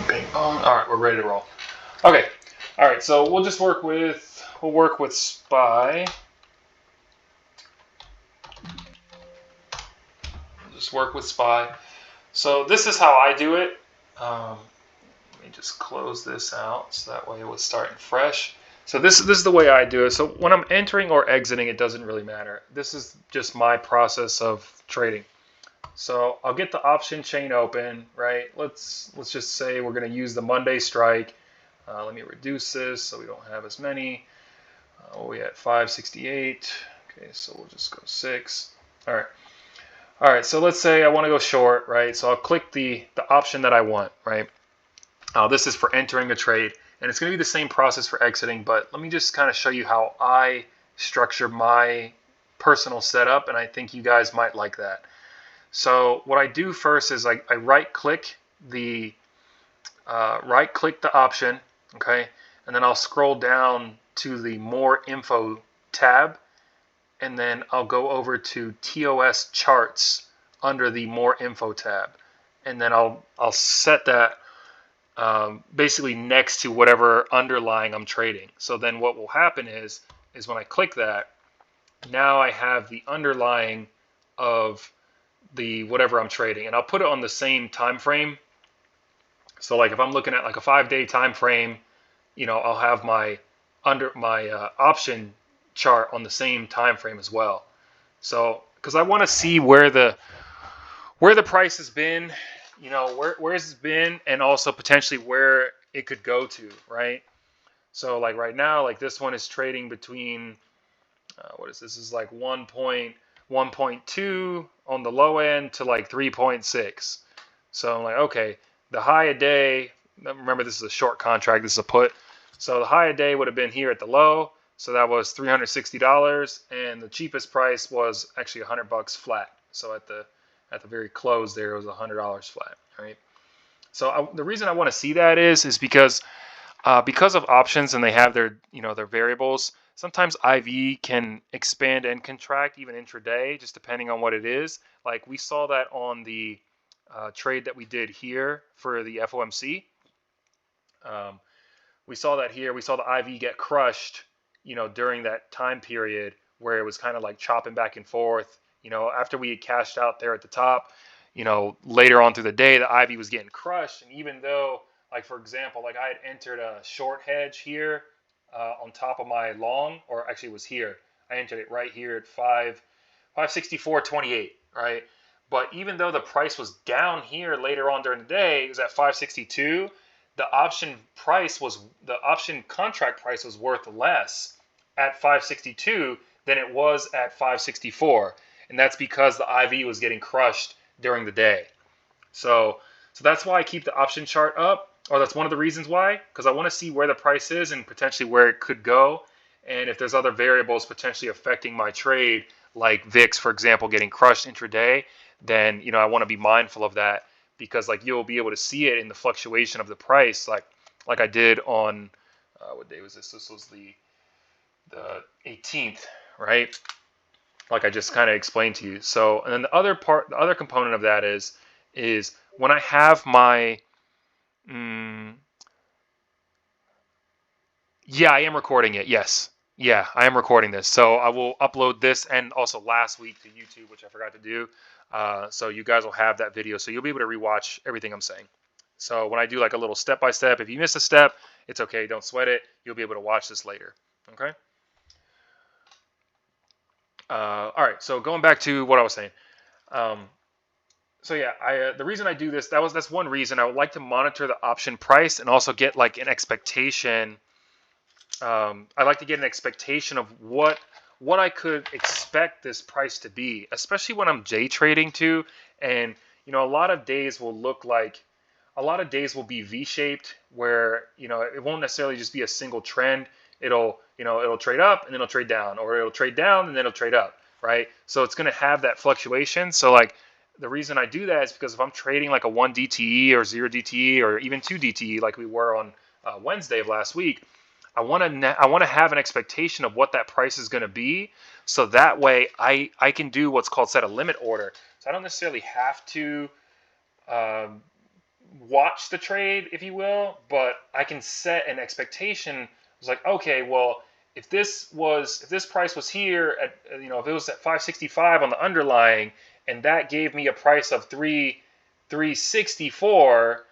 Ping pong. All right, we're ready to roll. Okay. All right, so we'll work with SPY. We'll just work with SPY. So this is how I do it. Let me just close this out so that way it was starting fresh. So this is the way I do it. So when I'm entering or exiting, it doesn't really matter. This is just my process of trading. So I'll get the option chain open, right? Let's just say we're going to use the Monday strike. Let me reduce this so we don't have as many. We at 568. Okay, so we'll just go 6. All right. All right, so let's say I want to go short, right? So I'll click the option that I want, right? This is for entering a trade, and it's going to be the same process for exiting, but let me just kind of show you how I structure my personal setup, and I think you guys might like that. So what I do first is I right-click the option, okay, and then I'll scroll down to the More Info tab, and then I'll go over to TOS Charts under the More Info tab, and then I'll set that basically next to whatever underlying I'm trading. So then what will happen is when I click that, now I have the underlying of the whatever I'm trading, and I'll put it on the same time frame. So like if I'm looking at like a 5-day time frame, you know, I'll have my option chart on the same time frame as well. So because I want to see where the price has been, you know, where it's been, and also potentially where it could go to, right? So like right now, like this one is trading between what is this? This is like 1.2 on the low end to like 3.6. So I'm like, okay, the high a day, remember this is a short contract, this is a put. So the high a day would have been here at the low. So that was $360, and the cheapest price was actually $100 flat. So at the very close there, it was $100 flat, right? So the reason I want to see that is because of options and they have their their variables. Sometimes IV can expand and contract even intraday, just depending on what it is. Like we saw that on the trade that we did here for the FOMC. We saw that here. We saw the IV get crushed, during that time period where it was kind of like chopping back and forth. After we had cashed out there at the top, later on through the day, the IV was getting crushed. And even though, like for example, like I had entered a short hedge here on top of my long, or actually it was here. I entered it right here at 564.28, right? But even though the price was down here later on during the day, it was at 562. The option contract price was worth less at 562 than it was at 564, and that's because the IV was getting crushed during the day. So that's why I keep the option chart up, or that's one of the reasons why, because I want to see where the price is and potentially where it could go, and if there's other variables potentially affecting my trade, like VIX, for example, getting crushed intraday, then I want to be mindful of that, because like you'll be able to see it in the fluctuation of the price, like I did on what day was this? This was the 18th, right? Like I just kind of explained to you. So, and then the other component of that is when I have my, yeah, I am recording it. Yes. Yeah, I am recording this. So I will upload this and also last week to YouTube, which I forgot to do. So you guys will have that video. So you'll be able to rewatch everything I'm saying. So when I do like a little step-by-step, if you miss a step, it's okay. Don't sweat it. You'll be able to watch this later. Okay? All right. So going back to what I was saying. So yeah, the reason I do this, that's one reason. I would like to monitor the option price and also get like an expectation. I like to get an expectation of what I could expect this price to be, especially when I'm day trading too. And a lot of days will be V-shaped, where it won't necessarily just be a single trend. It'll trade up and then it'll trade down, or it'll trade down and then it'll trade up, right? So it's going to have that fluctuation. So like the reason I do that is because if I'm trading like a 1 DTE or 0 DTE or even 2 DTE like we were on Wednesday of last week, I want to have an expectation of what that price is going to be, so that way I can do what's called set a limit order. So I don't necessarily have to watch the trade, if you will, but I can set an expectation. It's like, okay, well, if this price was here at, if it was at 565 on the underlying, and that gave me a price of 364,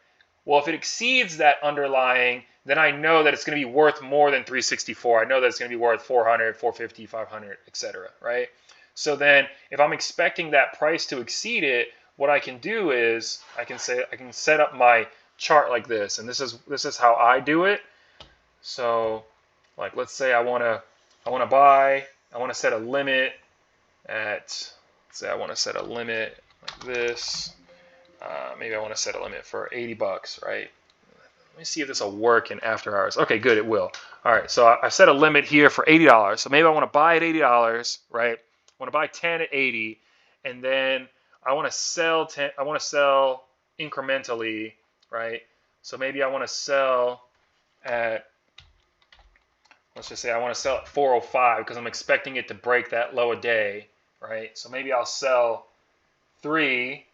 well, if it exceeds that underlying, then I know that it's going to be worth more than 364. I know that it's going to be worth 400, 450, 500, etc. Right? So then, if I'm expecting that price to exceed it, what I can do is I can set up my chart like this, and this is how I do it. So, like, let's say I want to set a limit at, let's say I want to set a limit like this. Maybe I want to set a limit for 80 bucks, right? Let me see if this will work in after hours. Okay, good, it will. All right, so I set a limit here for $80. So maybe I want to buy at $80, right? I want to buy 10 at 80, and then I want to sell 10. I want to sell incrementally, right? So maybe I want to sell at, let's just say I want to sell at 405 because I'm expecting it to break that low a day, right? So maybe I'll sell 3.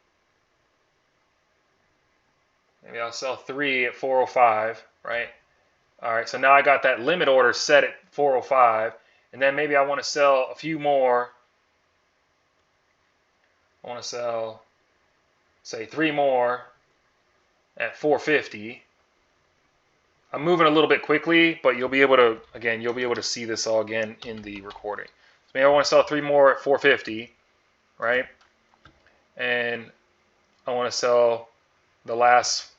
Maybe I'll sell 3 at 405, right? All right, so now I got that limit order set at 405, and then maybe I want to sell a few more. I want to sell, say, 3 more at 450. I'm moving a little bit quickly, but you'll be able to see this all again in the recording. So maybe I want to sell 3 more at 450, right? And I want to sell the last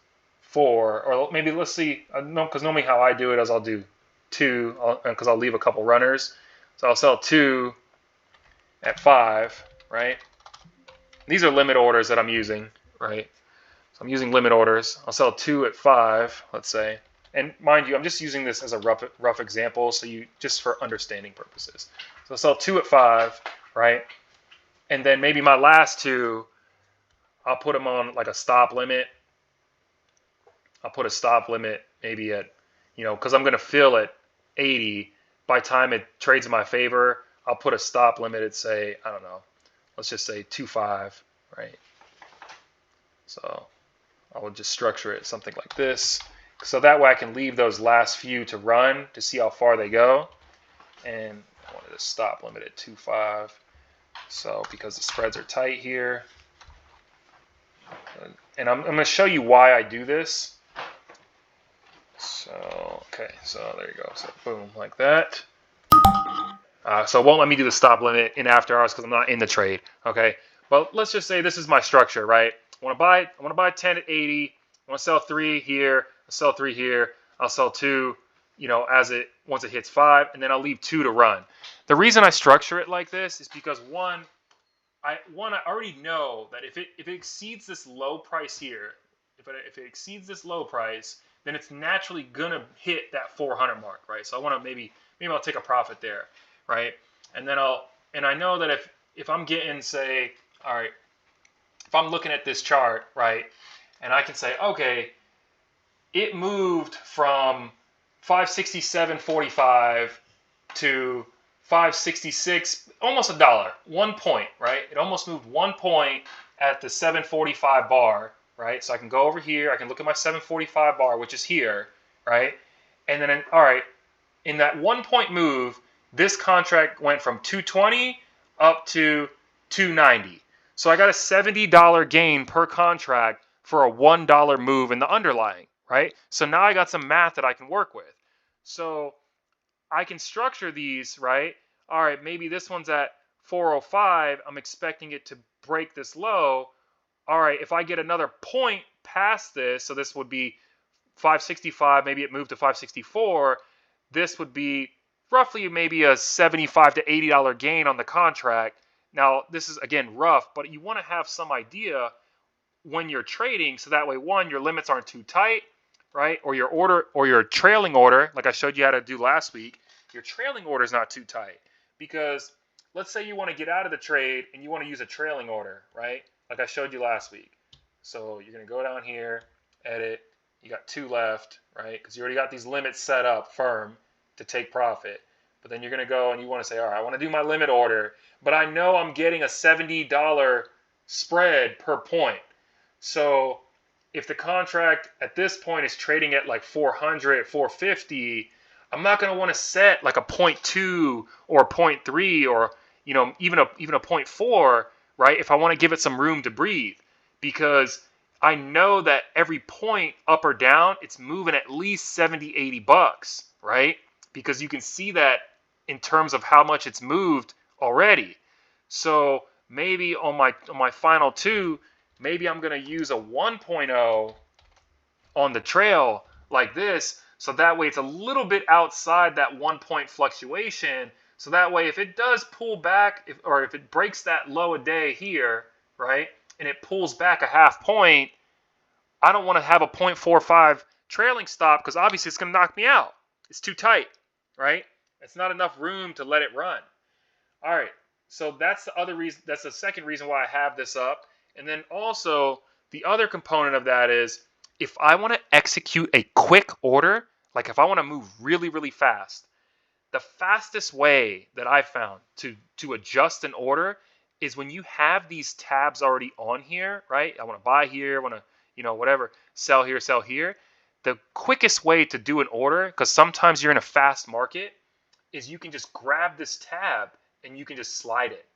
4, or maybe let's see, because normally how I do it is I'll do 2, because I'll leave a couple runners. So I'll sell 2 at 5, right? These are limit orders that I'm using, right? So I'm using limit orders. I'll sell 2 at 5, let's say. And mind you, I'm just using this as a rough example, so just for understanding purposes. So I'll sell 2 at 5, right? And then maybe my last 2, I'll put them on like a stop limit. I'll put a stop limit maybe at, because I'm going to fill at 80. By the time it trades in my favor, I'll put a stop limit at, say, I don't know, let's just say 2.5, right? So I will just structure it something like this. So that way I can leave those last few to run to see how far they go. And I wanted to stop limit at 2.5. So because the spreads are tight here. And I'm going to show you why I do this. So, okay, so there you go. So boom, like that. So it won't let me do the stop limit in after hours because I'm not in the trade. Okay, but let's just say this is my structure, right? I want to buy 10 at 80. I want to sell 3 here. I'll sell 3 here. I'll sell 2, once it hits 5, and then I'll leave 2 to run. The reason I structure it like this is because I already know that if it exceeds this low price here, if it exceeds this low price, then it's naturally gonna hit that 400 mark, right? So I want to maybe I'll take a profit there, right? And then I know that if I'm getting, say, all right, if I'm looking at this chart, right, and I can say, okay, it moved from 567.45 to 566, almost $1, 1 point, right? It almost moved 1 point at the 745 bar, right? So I can go over here, I can look at my 745 bar, which is here, right? And then, all right, in that 1 point move, this contract went from 220 up to 290. So I got a $70 gain per contract for a $1 move in the underlying, right? So now I got some math that I can work with. So I can structure these, right? All right, maybe this one's at 405. I'm expecting it to break this low. All right, if I get another point past this, so this would be 565, maybe it moved to 564, this would be roughly maybe a $75 to $80 gain on the contract. Now, this is, again, rough, but you want to have some idea when you're trading, so that way, one, your limits aren't too tight, right? Or your order, or your trailing order, like I showed you how to do last week, your trailing order is not too tight. Because let's say you want to get out of the trade and you want to use a trailing order, right? Like I showed you last week. So you're going to go down here, edit, you got 2 left, right? Because you already got these limits set up firm to take profit. But then you're going to go and you want to say, all right, I want to do my limit order, but I know I'm getting a $70 spread per point. So if the contract at this point is trading at like 400, 450, I'm not going to want to set like a 0.2 or a 0.3 or even a 0.4, right? If I want to give it some room to breathe, because I know that every point up or down, it's moving at least 70, 80 bucks, right? Because you can see that in terms of how much it's moved already. So maybe on my final two, maybe I'm going to use a 1.0 on the trail like this, so that way it's a little bit outside that 1 point fluctuation. So that way if it does pull back, or if it breaks that low a day here, right, and it pulls back a half point, I don't want to have a 0.45 trailing stop, because obviously it's going to knock me out. It's too tight, right? It's not enough room to let it run. All right, so that's the other reason. That's the second reason why I have this up. And then also the other component of that is, if I want to execute a quick order, like if I want to move really, really fast, the fastest way that I found to adjust an order is when you have these tabs already on here, right? I want to buy here, I want to, whatever, sell here, sell here. The quickest way to do an order, because sometimes you're in a fast market, is you can just grab this tab and you can just slide it.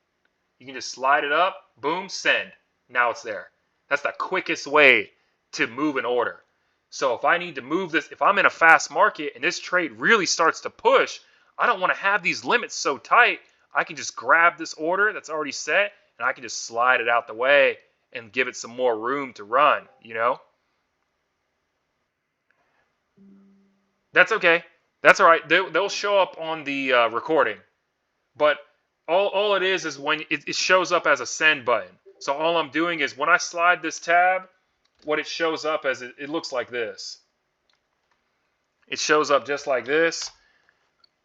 You can just slide it up, boom, send. Now it's there. That's the quickest way to move an order. So if I need to move this, if I'm in a fast market and this trade really starts to push, I don't want to have these limits so tight. I can just grab this order that's already set and I can just slide it out the way and give it some more room to run, That's okay. That's all right. They'll show up on the recording. But all it is when it shows up as a send button. So all I'm doing is when I slide this tab, what it shows up as, it looks like this. It shows up just like this.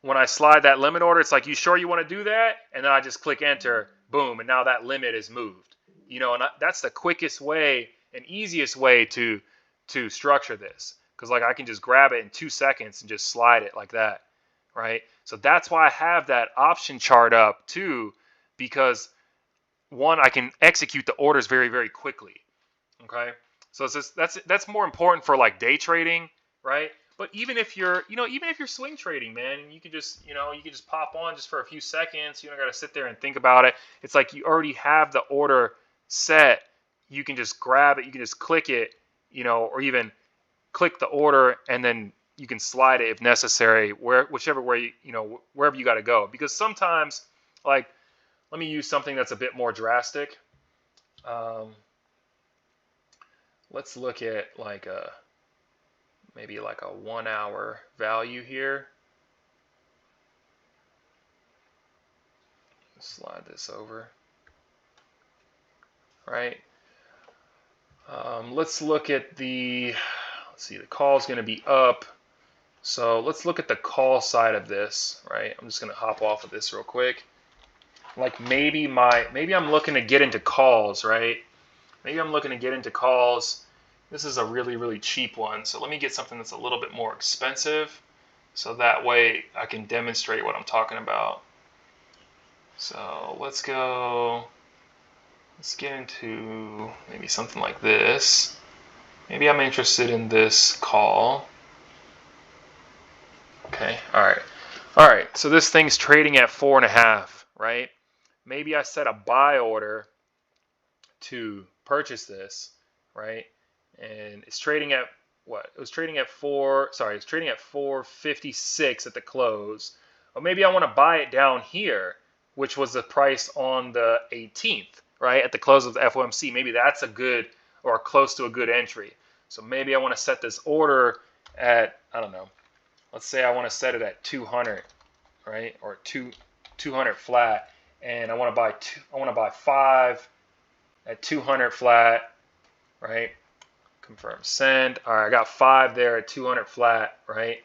When I slide that limit order, it's like, you sure you want to do that? And then I just click enter, boom, and now that limit is moved. And that's the quickest way and easiest way to structure this. Because like I can just grab it in 2 seconds and just slide it like that. Right? So that's why I have that option chart up too, because one, I can execute the orders very, very quickly. Okay, so it's just, that's more important for like day trading, right? But even if you're swing trading, man, you can just pop on just for a few seconds. You don't got to sit there and think about it. It's like you already have the order set. You can just grab it. You can just click it, or even click the order and then you can slide it if necessary, whichever way, wherever you got to go. Because sometimes, like, let me use something that's a bit more drastic. Let's look at like maybe like a 1 hour value here. Slide this over. Right. Let's look at the call is going to be up. So let's look at the call side of this, right? I'm just going to hop off of this real quick. Like maybe I'm looking to get into calls, right? Maybe I'm looking to get into calls. This is a really, really cheap one. So let me get something that's a little bit more expensive, so that way I can demonstrate what I'm talking about. So let's get into maybe something like this. Maybe I'm interested in this call. Okay, all right. So this thing's trading at 4.5, right? Maybe I set a buy order to purchase this, right? And it's trading at what? It was trading at it's trading at 456 at the close. Or maybe I want to buy it down here, which was the price on the 18th, right? At the close of the FOMC. Maybe that's a good or close to a good entry. So maybe I want to set this order at, I don't know, let's say I want to set it at 200, right? Or 200 flat, and I want to buy 5 at 200 flat, right? Confirm send. All right, I got 5 there at 200 flat, right?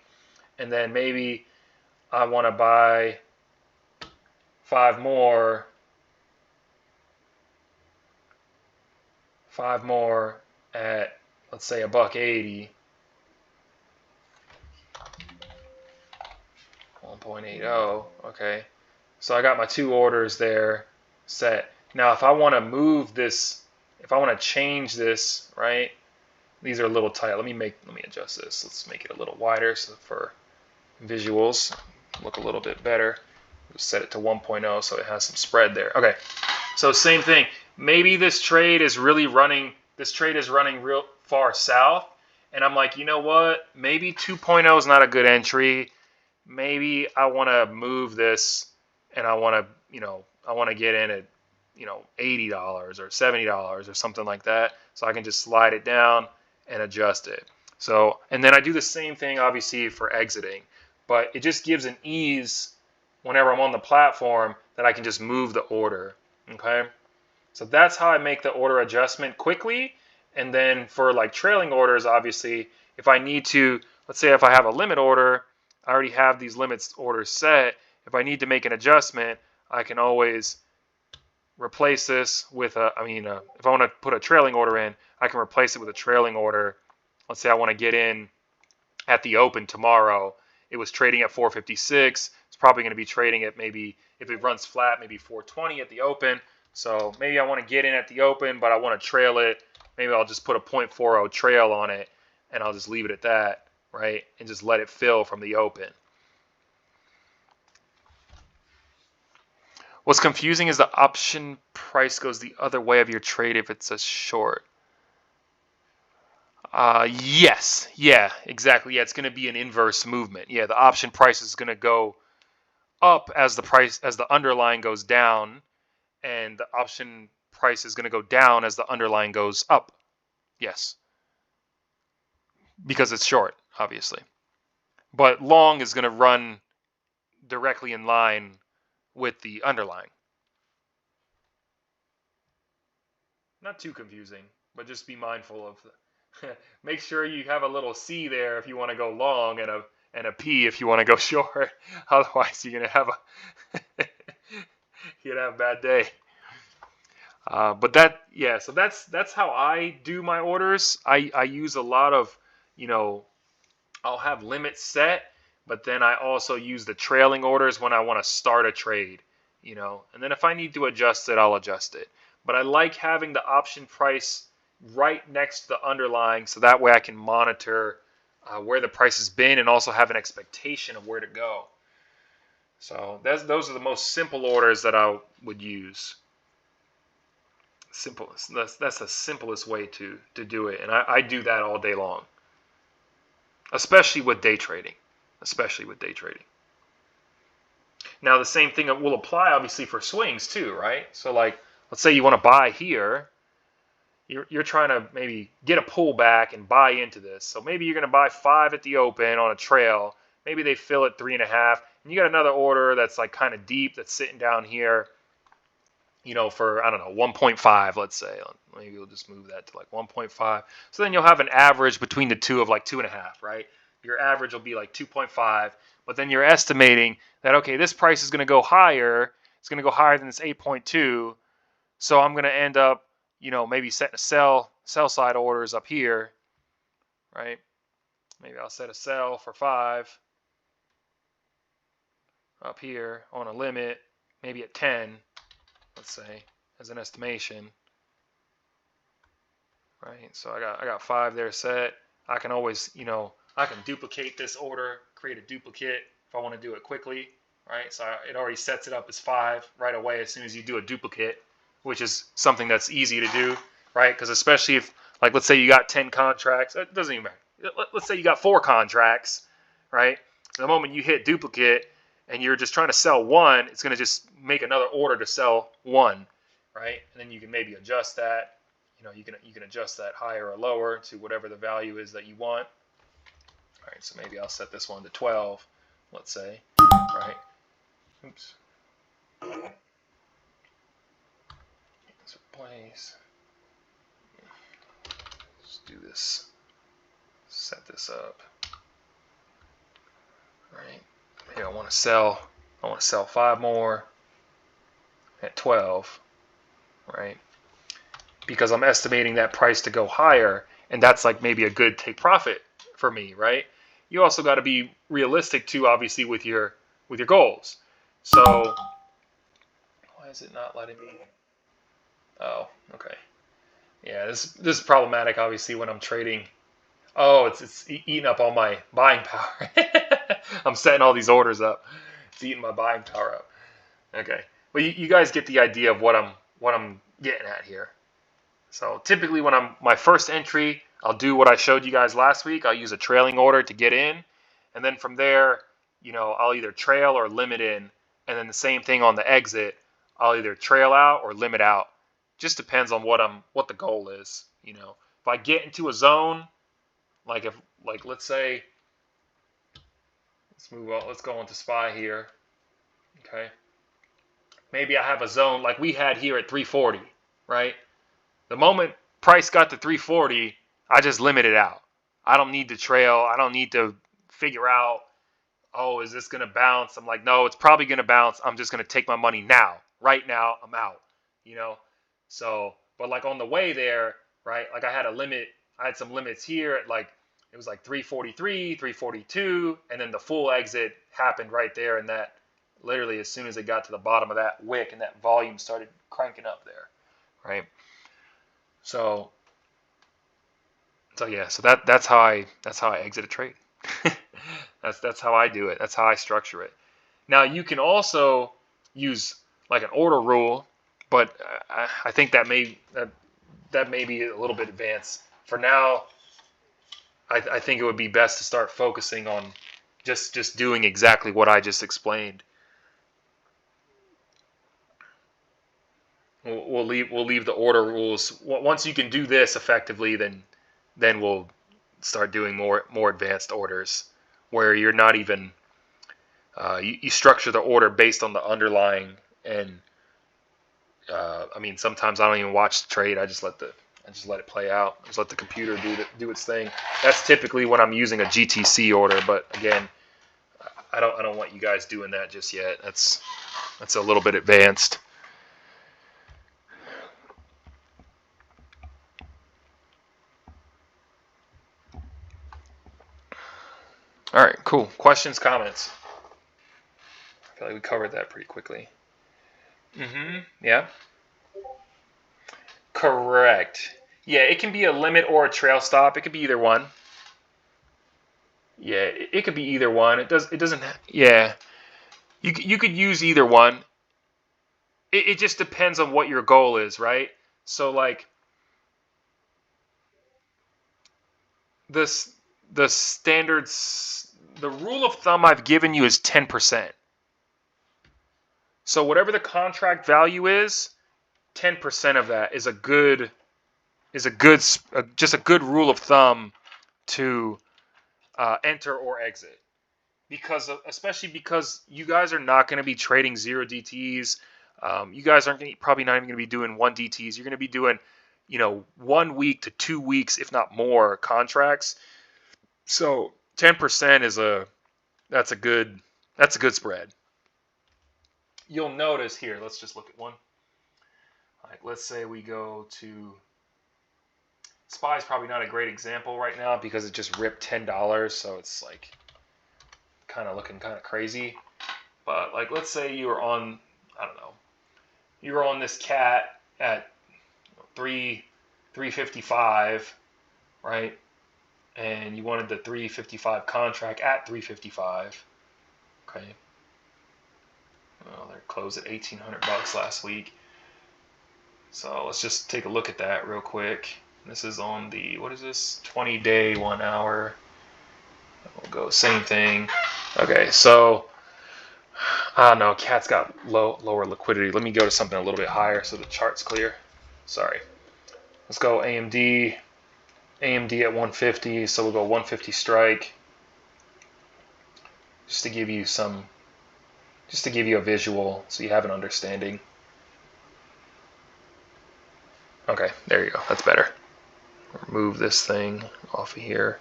And then maybe I want to buy 5 more at, let's say, $1.80. 1.80. Okay, so I got my 2 orders there set. Now if I want to move this, if I want to change this, right, These are a little tight. Let me adjust this. Let's make it a little wider so for visuals look a little bit better. We'll set it to 1.0 so it has some spread there. Okay, so same thing. Maybe this trade is running real far south, and I'm like, you know what? Maybe 2.0 is not a good entry. Maybe I want to move this, and I want to get in at $80 or $70 or something like that, so I can just slide it down and adjust it. So, and then I do the same thing obviously for exiting, but it just gives an ease whenever I'm on the platform that I can just move the order. Okay, so that's how I make the order adjustment quickly. And then for like trailing orders, obviously, if I need to, let's say if I have a limit order, I already have these limits orders set. If I need to make an adjustment, I can always replace this with if I want to put a trailing order in, I can replace it with a trailing order. Let's say I want to get in at the open tomorrow. It was trading at 456. It's probably going to be trading at maybe, if it runs flat, maybe 420 at the open. So maybe I want to get in at the open, but I want to trail it. Maybe I'll just put a 0.40 trail on it, and I'll just leave it at that, right? And just let it fill from the open. What's confusing is the option price goes the other way of your trade if it's a short. Yes. Yeah, exactly. Yeah, it's going to be an inverse movement. Yeah, the option price is going to go up as the underlying goes down, and the option price is going to go down as the underlying goes up. Yes. Because it's short, obviously. But long is going to run directly in line with the underlying. Not too confusing, but just be mindful of make sure you have a little C there if you want to go long and a P if you want to go short. Otherwise, you're gonna have a bad day. But so that's how I do my orders. I use a lot of, I'll have limits set, but then I also use the trailing orders when I want to start a trade, and then if I need to adjust it, I'll adjust it. But I like having the option price right next to the underlying, so that way I can monitor where the price has been and also have an expectation of where to go. So those are the most simple orders that I would use. Simplest. That's the simplest way to do it, and I do that all day long, especially with day trading. Now the same thing will apply obviously for swings too, right? So like, let's say you want to buy here. You're trying to maybe get a pullback and buy into this. So maybe you're going to buy 5 at the open on a trail. Maybe they fill at 3.5, and you got another order that's like kind of deep that's sitting down here, for, I don't know, 1.5, let's say. Maybe we'll just move that to like 1.5. So then you'll have an average between the two of like 2.5, right? Your average will be like 2.5, but then you're estimating that, okay, this price is going to go higher. It's going to go higher than this 8.2. So I'm going to end up, maybe setting a sell side orders up here, right? Maybe I'll set a sell for 5 up here on a limit, maybe at 10, let's say, as an estimation, right? So I got 5 there set. I can always, I can duplicate this order, create a duplicate if I want to do it quickly, right? So it already sets it up as 5 right away as soon as you do a duplicate, which is something that's easy to do, right? Because especially if, like, let's say you got 10 contracts, it doesn't even matter. Let's say you got 4 contracts, right? So the moment you hit duplicate and you're just trying to sell 1, it's going to just make another order to sell 1, right? And then you can maybe adjust that. You can adjust that higher or lower to whatever the value is that you want. All right, so maybe I'll set this one to 12, let's say, right? Oops. Let's replace. Let's do this. Set this up. All right. Here I want to sell 5 more at 12, right? Because I'm estimating that price to go higher, and that's like maybe a good take profit for me, right? You also got to be realistic too, obviously, with your goals. So why is it not letting me? Oh, okay. Yeah, this is problematic, obviously, when I'm trading. Oh, it's eating up all my buying power. I'm setting all these orders up. It's eating my buying power up. Okay, but you guys get the idea of what I'm getting at here. So typically, when I'm my first entry, I'll do what I showed you guys last week. I'll use a trailing order to get in, and then from there, I'll either trail or limit in, and then the same thing on the exit. I'll either trail out or limit out. Just depends on what the goal is. If I get into a zone, like let's say, let's move on. Let's go into SPY here. Okay, maybe I have a zone like we had here at 340, right? The moment price got to 340, I just limited out. I don't need to trail. I don't need to figure out, oh, is this going to bounce? I'm like, no, it's probably going to bounce. I'm just going to take my money now. Right now, I'm out. You know? So, but like on the way there, right? Like I had a limit. I had some limits here at like, it was like 343, 342, and then the full exit happened right there. And that literally as soon as it got to the bottom of that wick and that volume started cranking up there, right? So yeah, so that's how I exit a trade. that's how I do it. That's how I structure it. Now you can also use like an order rule, but I think that may be a little bit advanced. For now, I think it would be best to start focusing on just doing exactly what I just explained. We'll leave the order rules. Once you can do this effectively, then we'll start doing more advanced orders where you're not even you structure the order based on the underlying. And I mean, sometimes I don't even watch the trade. I just let it play out. I just let the computer do its thing. That's typically when I'm using a GTC order. But again, I don't want you guys doing that just yet. That's a little bit advanced. All right, cool. Questions, comments? I feel like we covered that pretty quickly. Yeah. Correct. Yeah, it can be a limit or a trail stop. It could be either one. Yeah, it could be either one. It doesn't. Yeah, you could use either one. It just depends on what your goal is, right? So like this the standards, the rule of thumb I've given you is 10%. So whatever the contract value is, 10% of that is just a good rule of thumb to enter or exit. Especially because you guys are not going to be trading 0 DTs. You guys aren't probably not even going to be doing 1 DTs. You're going to be doing, 1 week to 2 weeks, if not more, contracts. So 10% that's a good spread. You'll notice here. Let's just look at one. All right, let's say we go to SPY is probably not a great example right now because it just ripped $10, so it's like kind of looking kind of crazy. But like, let's say you were on, I don't know, you were on this cat at 355, right? And you wanted the 355 contract at 355. Okay. Well, they're closed at $1,800 last week. So let's just take a look at that real quick. This is on the, what is this? 20-day, 1 hour. We'll go same thing. Okay, so I don't know. Cat's got lower liquidity. Let me go to something a little bit higher so the chart's clear. Sorry. Let's go AMD. AMD at 150. So we'll go 150 strike. Just to give you a visual so you have an understanding. Okay, there you go. That's better. Remove this thing off of here.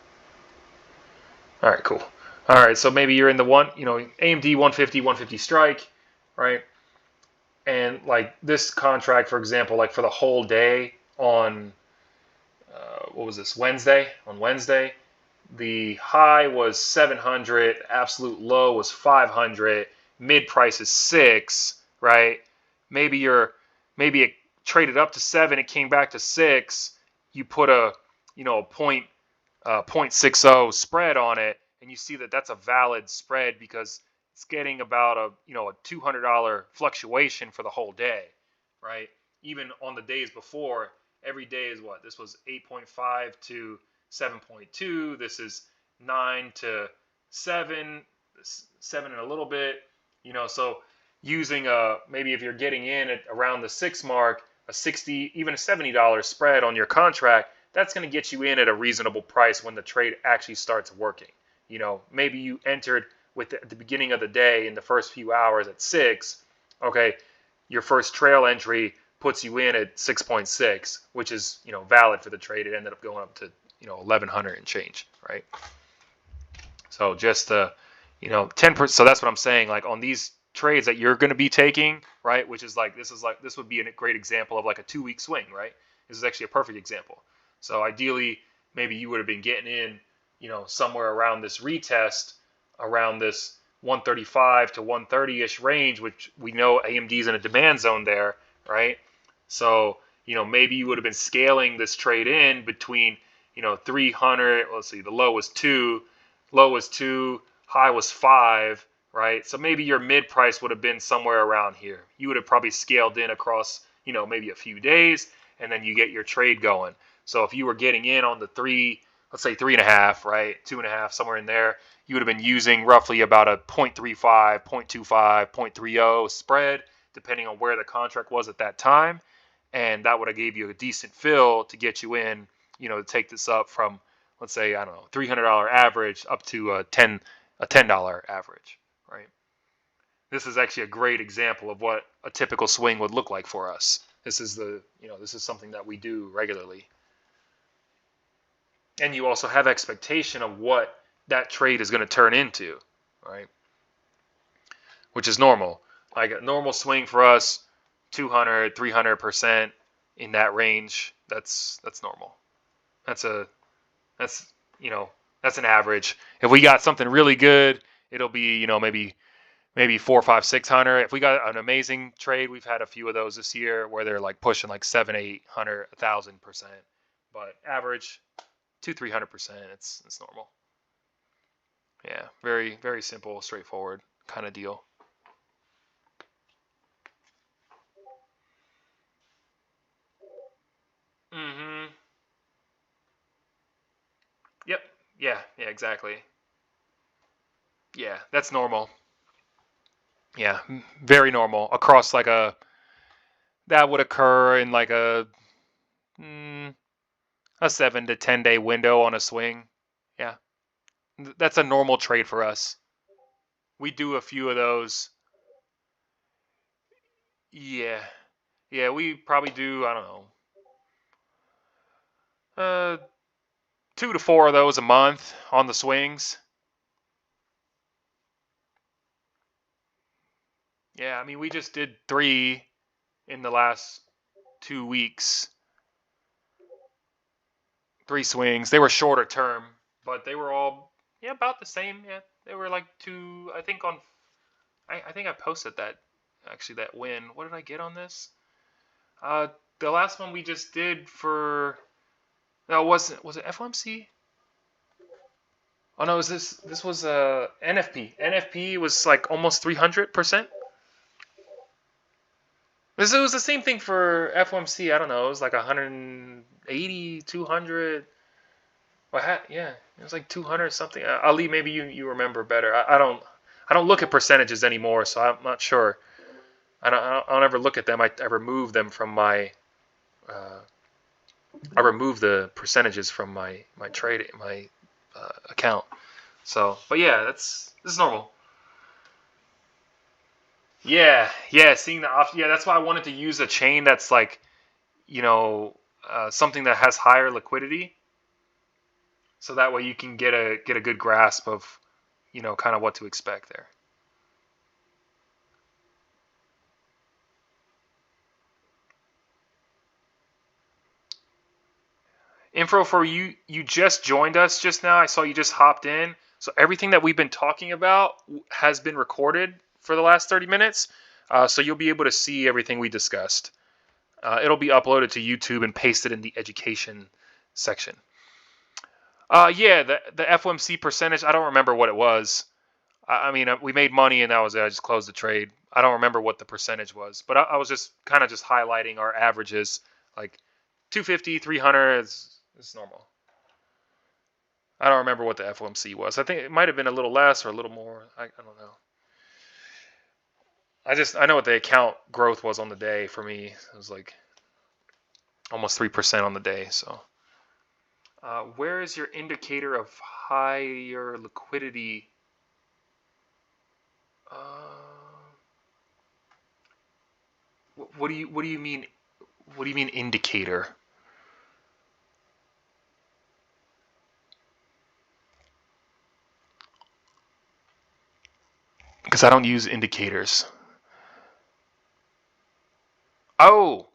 All right, cool. All right, so maybe you're in the AMD 150 strike, right? And like this contract, for example, like for the whole day on, what was this, Wednesday? On Wednesday, the high was 700, absolute low was 500, mid price is 6, right? Maybe it traded up to 7, it came back to 6, you put a, a 0.60 spread on it, and you see that that's a valid spread because it's getting about a $200 fluctuation for the whole day, right? Even on the days before, every day is what? This was 8.5 to 7.2. This is 9 to 7, 7 and a little bit, so using maybe if you're getting in at around the 6 mark, a 60, even a $70 spread on your contract, that's going to get you in at a reasonable price when the trade actually starts working. Maybe you entered at the beginning of the day in the first few hours at 6. Okay, your first trail entry puts you in at 6.6, which is valid for the trade. It ended up going up to 1100 and change, right? So just 10%. So that's what I'm saying. Like on these trades that you're going to be taking, right? Which is this would be a great example of like a 2-week swing, right? This is actually a perfect example. So ideally, maybe you would have been getting in, somewhere around this retest, around this 135 to 130-ish range, which we know AMD's in a demand zone there, right? So, maybe you would have been scaling this trade in between, 300, let's see, the low was 2, high was 5, right? So maybe your mid price would have been somewhere around here. You would have probably scaled in across, maybe a few days, and then you get your trade going. So if you were getting in on the 3, let's say 3.5, right, 2.5, somewhere in there, you would have been using roughly about a 0.35, 0.25, 0.30 spread, depending on where the contract was at that time. And that would have gave you a decent fill to get you in, to take this up from, let's say, I don't know, $300 average up to a $10 average, right? This is actually a great example of what a typical swing would look like for us. This is this is something that we do regularly. And you also have expectation of what that trade is going to turn into, right? Which is normal. Like a normal swing for us, 200, 300% in that range. That's normal. That's an average. If we got something really good, it'll be, maybe 400, 500, 600. If we got an amazing trade, we've had a few of those this year where they're like pushing like 700, 800, 1,000%. But average, 200-300%. It's normal. Yeah, very, very simple, straightforward kind of deal. Mm-hmm. Yep. Yeah, exactly. Yeah, that's normal. Yeah, very normal across that would occur in like a 7 to 10 day window on a swing. Yeah, that's a normal trade for us. We do a few of those. Yeah, we probably do, I don't know, 2 to 4 of those a month on the swings. Yeah, I mean, we just did 3 in the last 2 weeks. 3 swings. They were shorter term, but they were all about the same. Yeah, they were like 2. I think I think I posted that actually that win. What did I get on this? The last one we just did for no, was it FOMC? Oh no, this was NFP. NFP was like almost 300%. It was the same thing for FOMC. I don't know. It was like 180, 200. Yeah, it was like 200 something. Ali, maybe you remember better. I don't look at percentages anymore, so I'm not sure. I don't ever look at them. I remove them from my. I remove the percentages from my account. So, but yeah, this is normal. Yeah, seeing the option. Yeah, that's why I wanted to use a chain that's like, something that has higher liquidity, so that way you can get a good grasp of, kind of what to expect there. Info for you, you just joined us just now. I saw you just hopped in. So everything that we've been talking about has been recorded for the last 30 minutes. So you'll be able to see everything we discussed. It'll be uploaded to YouTube and pasted in the education section. Yeah, the FOMC percentage, I don't remember what it was. I mean, we made money and that was it. I just closed the trade. I don't remember what the percentage was, but I was just kind of just highlighting our averages, like 250, 300 is normal. I don't remember what the FOMC was. I think it might have been a little less or a little more. I don't know. I know what the account growth was on the day for me. It was like almost 3% on the day. So, where is your indicator of higher liquidity? What do you mean? What do you mean indicator? Because I don't use indicators. Oh,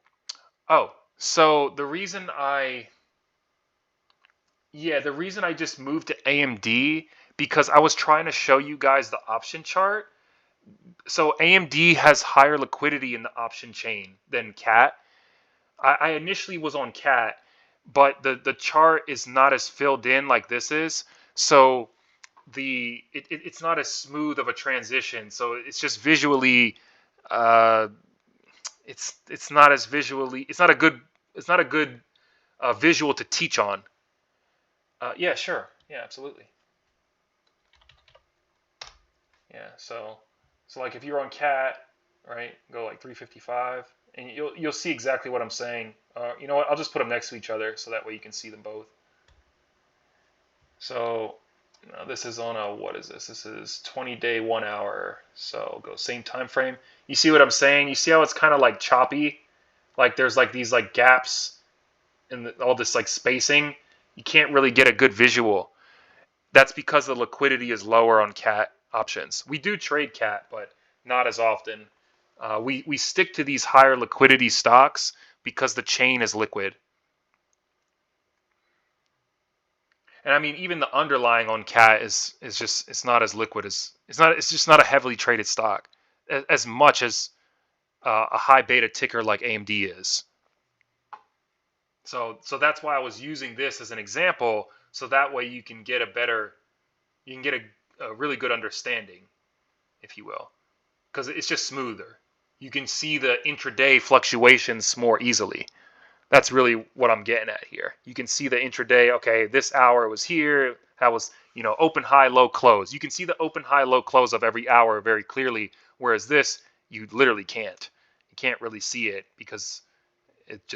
so the reason the reason I just moved to AMD because I was trying to show you guys the option chart. So AMD has higher liquidity in the option chain than CAT. I initially was on CAT, but the chart is not as filled in like this is. So it's not as smooth of a transition. So it's just visually it's not as visually it's not a good visual to teach on. Yeah, sure. Yeah, absolutely. Yeah, so like if you're on CAT, right, go like 355, and you'll see exactly what I'm saying. You know what? I'll just put them next to each other so that way you can see them both. So this is on a what is this? This is 20-day 1 hour. So go same time frame. You see what I'm saying? You see how it's kind of like choppy? Like there's like these like gaps in all this like spacing. You can't really get a good visual. That's because the liquidity is lower on CAT options. We do trade CAT, but not as often. We stick to these higher liquidity stocks because the chain is liquid. And I mean, even the underlying on CAT is just it's not as liquid as it's just not a heavily traded stock as much as a high beta ticker like AMD is. So that's why I was using this as an example, so that way you can get a really good understanding, if you will, because it's just smoother. You can see the intraday fluctuations more easily. That's really what I'm getting at here. You can see the intraday. Okay, this hour was here. That was open, high, low, close. You can see the open, high, low, close of every hour very clearly. Whereas this, you literally can't. You can't really see it because it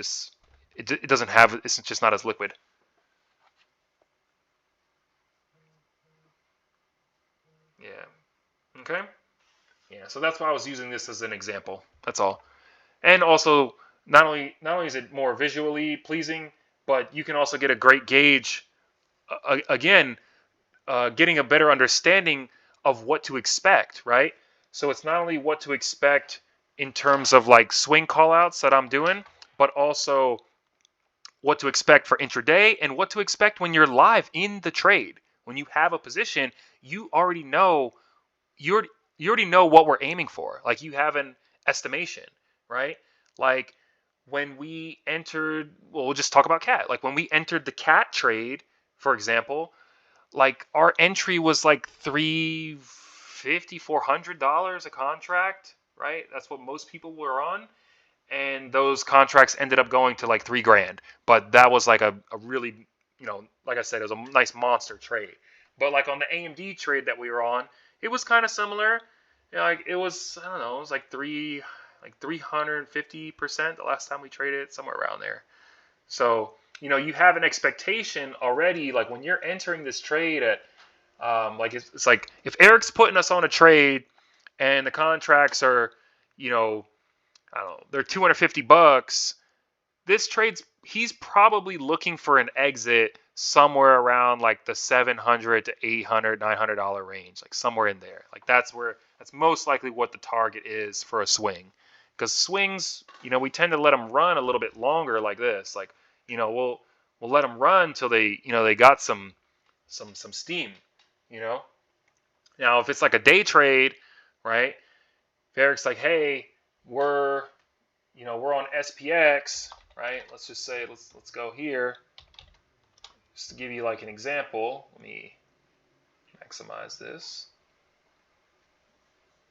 doesn't have. It's just not as liquid. Yeah. Okay. Yeah. So that's why I was using this as an example. That's all. And also, not only is it more visually pleasing, but you can also get a great gauge. Again, getting a better understanding of what to expect, right? So it's not only what to expect in terms of like swing callouts that I'm doing, but also what to expect for intraday and what to expect when you're live in the trade. When you have a position, you already know you already know what we're aiming for. Like you have an estimation, right? Like when we entered, well, we'll just talk about CAT. Like when we entered the CAT trade, for example, like our entry was like $400 a contract, right? That's what most people were on. And those contracts ended up going to like $3,000. But that was like a really, like I said, it was a nice monster trade. But like on the AMD trade that we were on, it was kind of similar. Like it was, I don't know, it was like 350% the last time we traded, somewhere around there. So, you have an expectation already, like when you're entering this trade at, like it's like if Eric's putting us on a trade and the contracts are, I don't know, they're $250. This trade's he's probably looking for an exit somewhere around like the $700 to $800, $900 range, like somewhere in there. Like that's most likely what the target is for a swing. Because swings, we tend to let them run a little bit longer like this. Like, we'll let them run till they got some steam, you know. Now, if it's like a day trade, right? If Eric's like, hey, we're you know, we're on SPX, right? Let's just say, let's go here. Just to give you like an example, let me maximize this.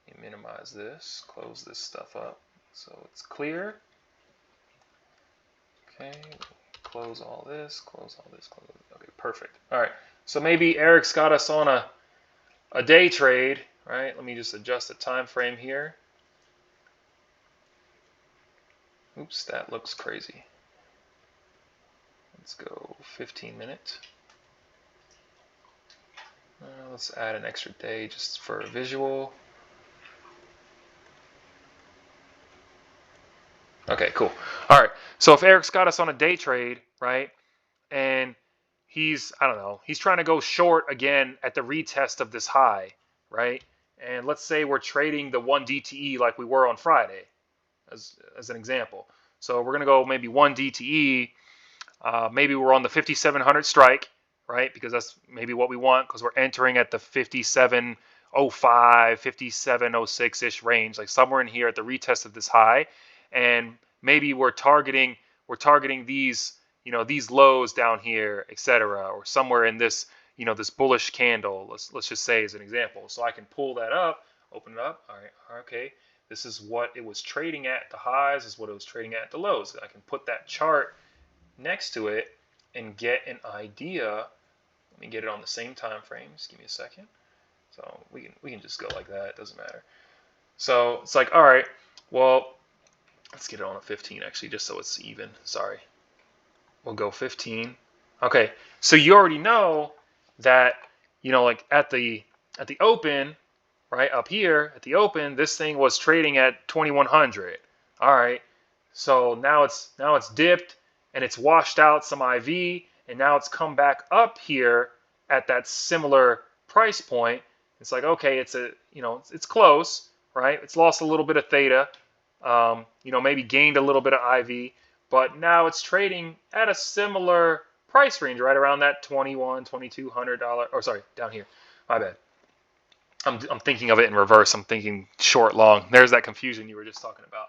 Let me minimize this, close this stuff up so it's clear. Okay, close all this, close all this, close it. Okay, perfect. All right, so maybe Eric's got us on a day trade, right? Let me just adjust the time frame here. Oops, that looks crazy. Let's go 15 minutes. Let's add an extra day just for a visual. Okay, cool. All right, so if Eric's got us on a day trade, right, and he's, I don't know, he's trying to go short again at the retest of this high, right? And let's say we're trading the 1 DTE like we were on Friday, as an example. So we're going to go maybe 1 DTE. Maybe we're on the 5,700 strike, right? Because that's maybe what we want because we're entering at the 5705, 5706-ish range, like somewhere in here at the retest of this high. And maybe we're targeting these, you know, these lows down here, etc., or somewhere in this, you know, this bullish candle. Let's just say as an example. So I can pull that up, open it up. All right, okay. This is what it was trading at the highs. This is what it was trading at the lows. I can put that chart next to it and get an idea. Let me get it on the same time frame. Just give me a second. So we can just go like that. It doesn't matter. So it's like, all right, well, let's get it on a 15 actually, just so it's even. Sorry. We'll go 15. Okay, so you already know that, you know, like at the open, right up here at the open, this thing was trading at 2100. All right, so now it's dipped and it's washed out some IV, and now it's come back up here at that similar price point. It's like, okay, it's a, you know, it's close, right? It's lost a little bit of theta, you know, maybe gained a little bit of IV, but now it's trading at a similar price range, right around that $2,200, or sorry, down here. My bad. I'm thinking of it in reverse. I'm thinking short, long. There's that confusion you were just talking about,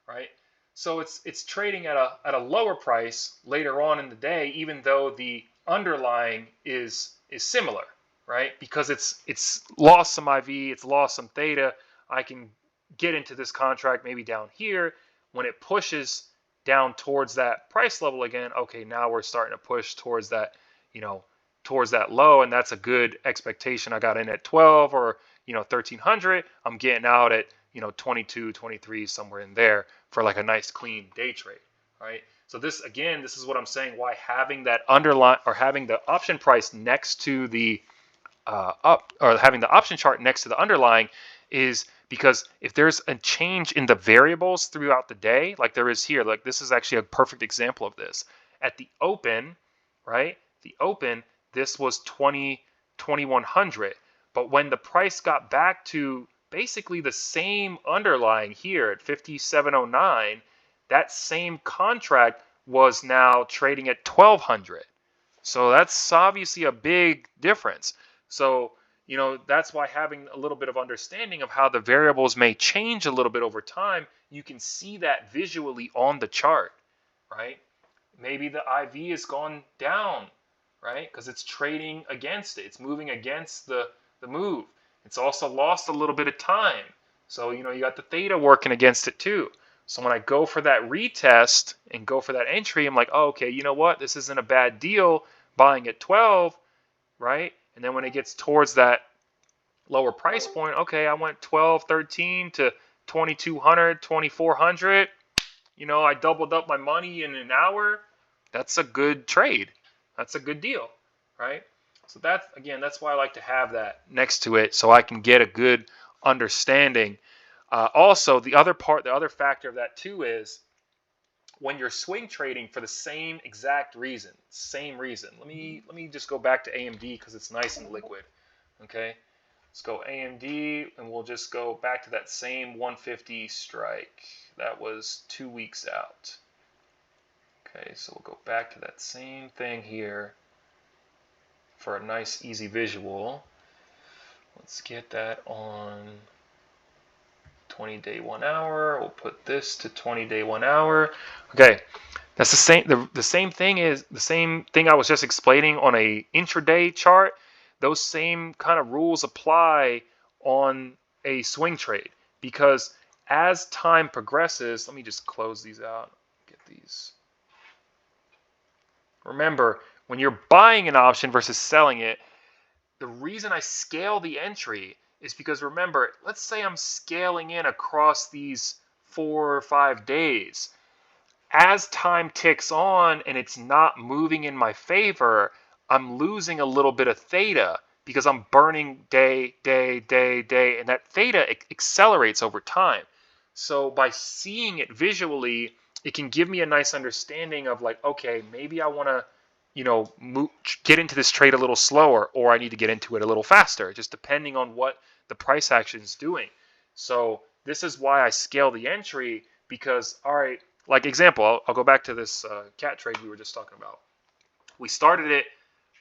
right? So it's trading at a lower price later on in the day, even though the underlying is similar, right? Because it's lost some IV, it's lost some theta. I can get into this contract maybe down here. When it pushes down towards that price level again, okay, now we're starting to push towards that, you know, towards that low, and that's a good expectation. I got in at 12 or, you know, 1300. I'm getting out at, you know, 22, 23, somewhere in there for like a nice clean day trade, right? So this, again, this is what I'm saying, why having that underline, or having the option price next to the having the option chart next to the underlying, is because if there's a change in the variables throughout the day, like there is here, like this is actually a perfect example of this. At the open, right? The open, this was 2100, but when the price got back to basically the same underlying here at 5709, that same contract was now trading at 1200. So that's obviously a big difference. So, you know, that's why having a little bit of understanding of how the variables may change a little bit over time, you can see that visually on the chart, right? Maybe the IV has gone down, right? Because it's trading against it. It's moving against the move. It's also lost a little bit of time. So, you know, you got the theta working against it too. So when I go for that retest and go for that entry, I'm like, oh, okay, you know what? This isn't a bad deal buying at 12, right? And then when it gets towards that lower price point, okay, I went 12, 13 to 2200, 2400. You know, I doubled up my money in an hour. That's a good trade. That's a good deal, right? So that's, again, that's why I like to have that next to it so I can get a good understanding. Also, the other factor of that too is when you're swing trading for the same exact reason, Let me just go back to AMD because it's nice and liquid. Okay, let's go AMD and we'll just go back to that same 150 strike. That was 2 weeks out. Okay, so we'll go back to that same thing here for a nice easy visual. Let's get that on 20-day 1 hour. We'll put this to 20-day 1 hour. Okay, that's the same. The same thing is the same thing I was just explaining on a intraday chart. Those same kind of rules apply on a swing trade, because as time progresses, let me just close these out. Get these. Remember, when you're buying an option versus selling it, the reason I scale the entry is because, remember, let's say I'm scaling in across these 4 or 5 days. As time ticks on and it's not moving in my favor, I'm losing a little bit of theta because I'm burning day, and that theta accelerates over time. So by seeing it visually, it can give me a nice understanding of like, okay, maybe I want to, get into this trade a little slower, or I need to get into it a little faster, just depending on what the price action is doing. So this is why I scale the entry, because, all right, like example, I'll go back to this cat trade we were just talking about. We started it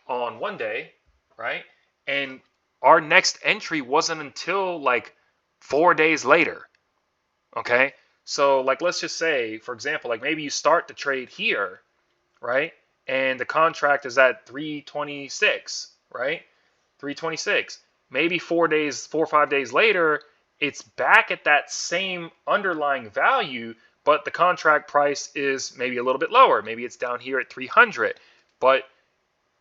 on one day, right? And our next entry wasn't until like 4 days later. Okay? So like, let's just say, for example, like maybe you start the trade here, right? And the contract is at 326, right? 326. Maybe 4 or 5 days later, it's back at that same underlying value, but the contract price is maybe a little bit lower. Maybe it's down here at 300. But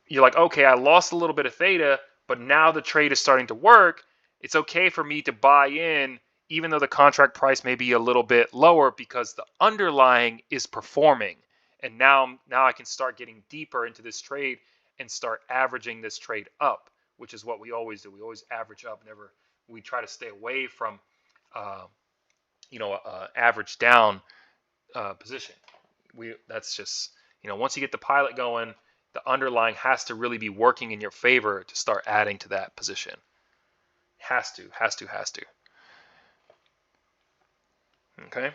you're like, okay, I lost a little bit of theta, but now the trade is starting to work. It's okay for me to buy in, even though the contract price may be a little bit lower, because the underlying is performing. And now I can start getting deeper into this trade and start averaging this trade up, which is what we always do. We always average up. We try to stay away from, average down position. That's just, once you get the pilot going, the underlying has to really be working in your favor to start adding to that position. Has to. Okay.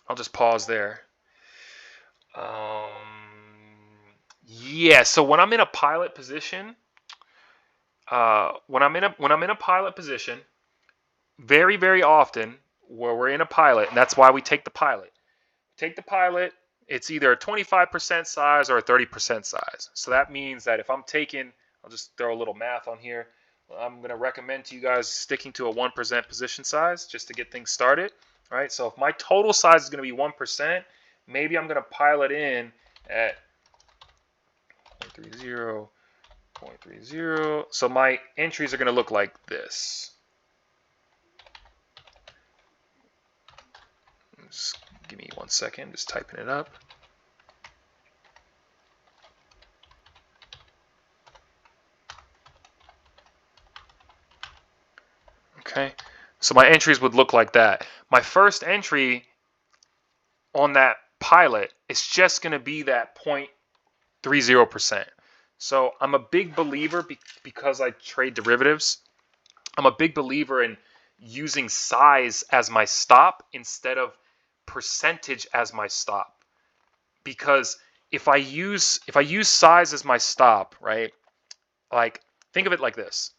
I'll just pause there. Yeah. So when I'm in a pilot position, very, very often where we're in a pilot, and that's why we take the pilot. It's either a 25% size or a 30% size. So that means that if I'm taking, I'll just throw a little math on here. I'm going to recommend to you guys sticking to a 1% position size just to get things started. All right. So if my total size is going to be 1%, maybe I'm going to pilot in at 0.30, 0.30. So my entries are going to look like this. Just give me 1 second, just typing it up. Okay, so my entries would look like that. My first entry on that pilot is just going to be that 0.30%. So I'm a big believer, because I trade derivatives, I'm a big believer in using size as my stop instead of percentage as my stop. Because if I use size as my stop, right? Like, think of it like this.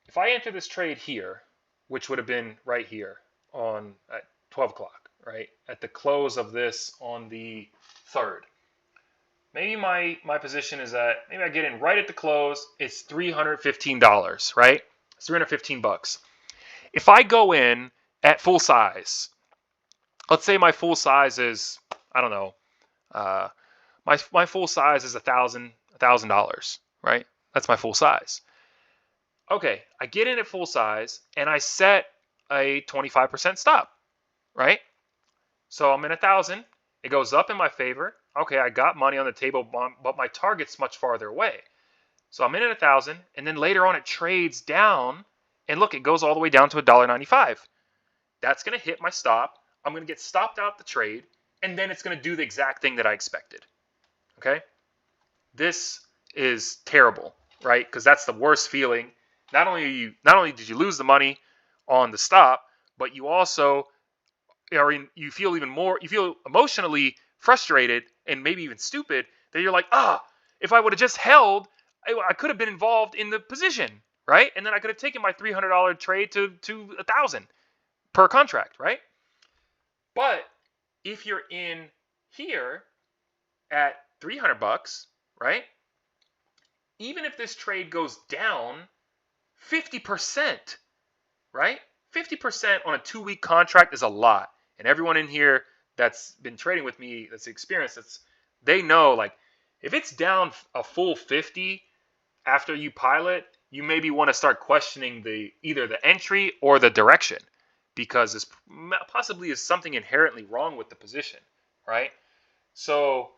If I enter this trade here, which would have been right here at 12 o'clock, right? At the close of this on the 3rd. Maybe my position is that maybe I get in right at the close. It's $315, right? It's $315. If I go in at full size, let's say my full size is, I don't know, my full size is $1,000, right? That's my full size. Okay, I get in at full size and I set a 25% stop, right? So I'm in 1,000. It goes up in my favor. Okay, I got money on the table, but my target's much farther away. So I'm in at 1,000, and then later on it trades down, and look, it goes all the way down to $1.95. That's going to hit my stop. I'm going to get stopped out the trade, and then it's going to do the exact thing that I expected. Okay? This is terrible, right? Because that's the worst feeling. Not only did you lose the money on the stop, but you also you feel emotionally frustrated and maybe even stupid that you're like, if I would have just held, I could have been involved in the position, right? And then I could have taken my $300 trade to $1,000 per contract, right? But if you're in here at $300, right? Even if this trade goes down 50%, right? 50% on a 2-week contract is a lot. And everyone in here that's been trading with me, that's experienced, they know, like, if it's down a full 50 after you pilot, you maybe want to start questioning either the entry or the direction, because this possibly is something inherently wrong with the position, right? So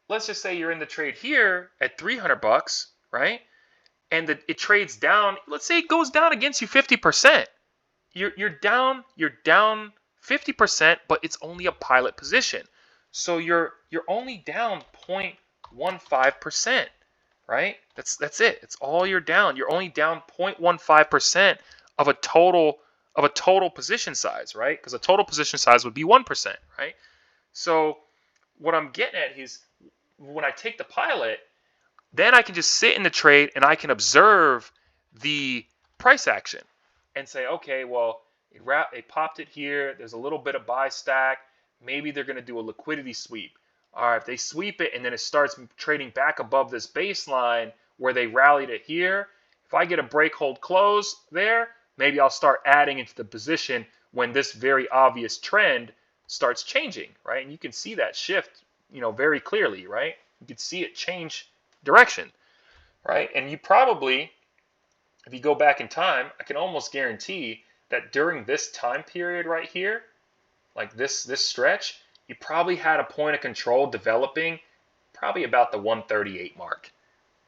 let's just say you're in the trade here at $300, right? And it trades down. Let's say it goes down against you 50%. You're down 50%, but it's only a pilot position. So you're only down 0.15%, right? That's it. It's all you're down. You're only down 0.15% of a total position size, right? Because a total position size would be 1%, right? So what I'm getting at is, when I take the pilot, then I can just sit in the trade and I can observe the price action and say, okay, well, it popped it here. There's a little bit of buy stack. Maybe they're going to do a liquidity sweep. All right, if they sweep it and then it starts trading back above this baseline where they rallied it here, if I get a break, hold, close there, maybe I'll start adding into the position when this very obvious trend starts changing, right? And you can see that shift, very clearly, right? You can see it change direction, right? And you probably, if you go back in time, I can almost guarantee that during this time period right here, like this stretch, you probably had a point of control developing probably about the 138 mark.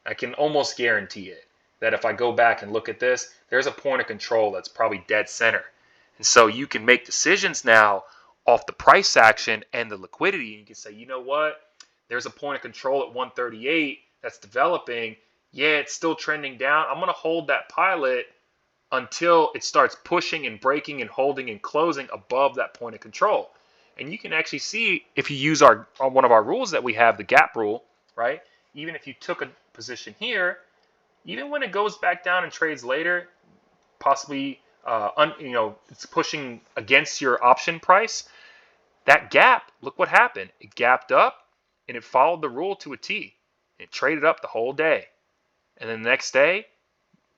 I can almost guarantee it, that if I go back and look at this, there's a point of control that's probably dead center. And so you can make decisions now off the price action and the liquidity. And you can say, you know what? There's a point of control at 138 that's developing. Yeah, it's still trending down. I'm going to hold that pilot until it starts pushing and breaking and holding and closing above that point of control. And you can actually see, if you use one of our rules that we have, the gap rule, right? Even if you took a position here, even when it goes back down and trades later, possibly it's pushing against your option price, that gap, look what happened. It gapped up and it followed the rule to a T. It traded up the whole day. And then the next day,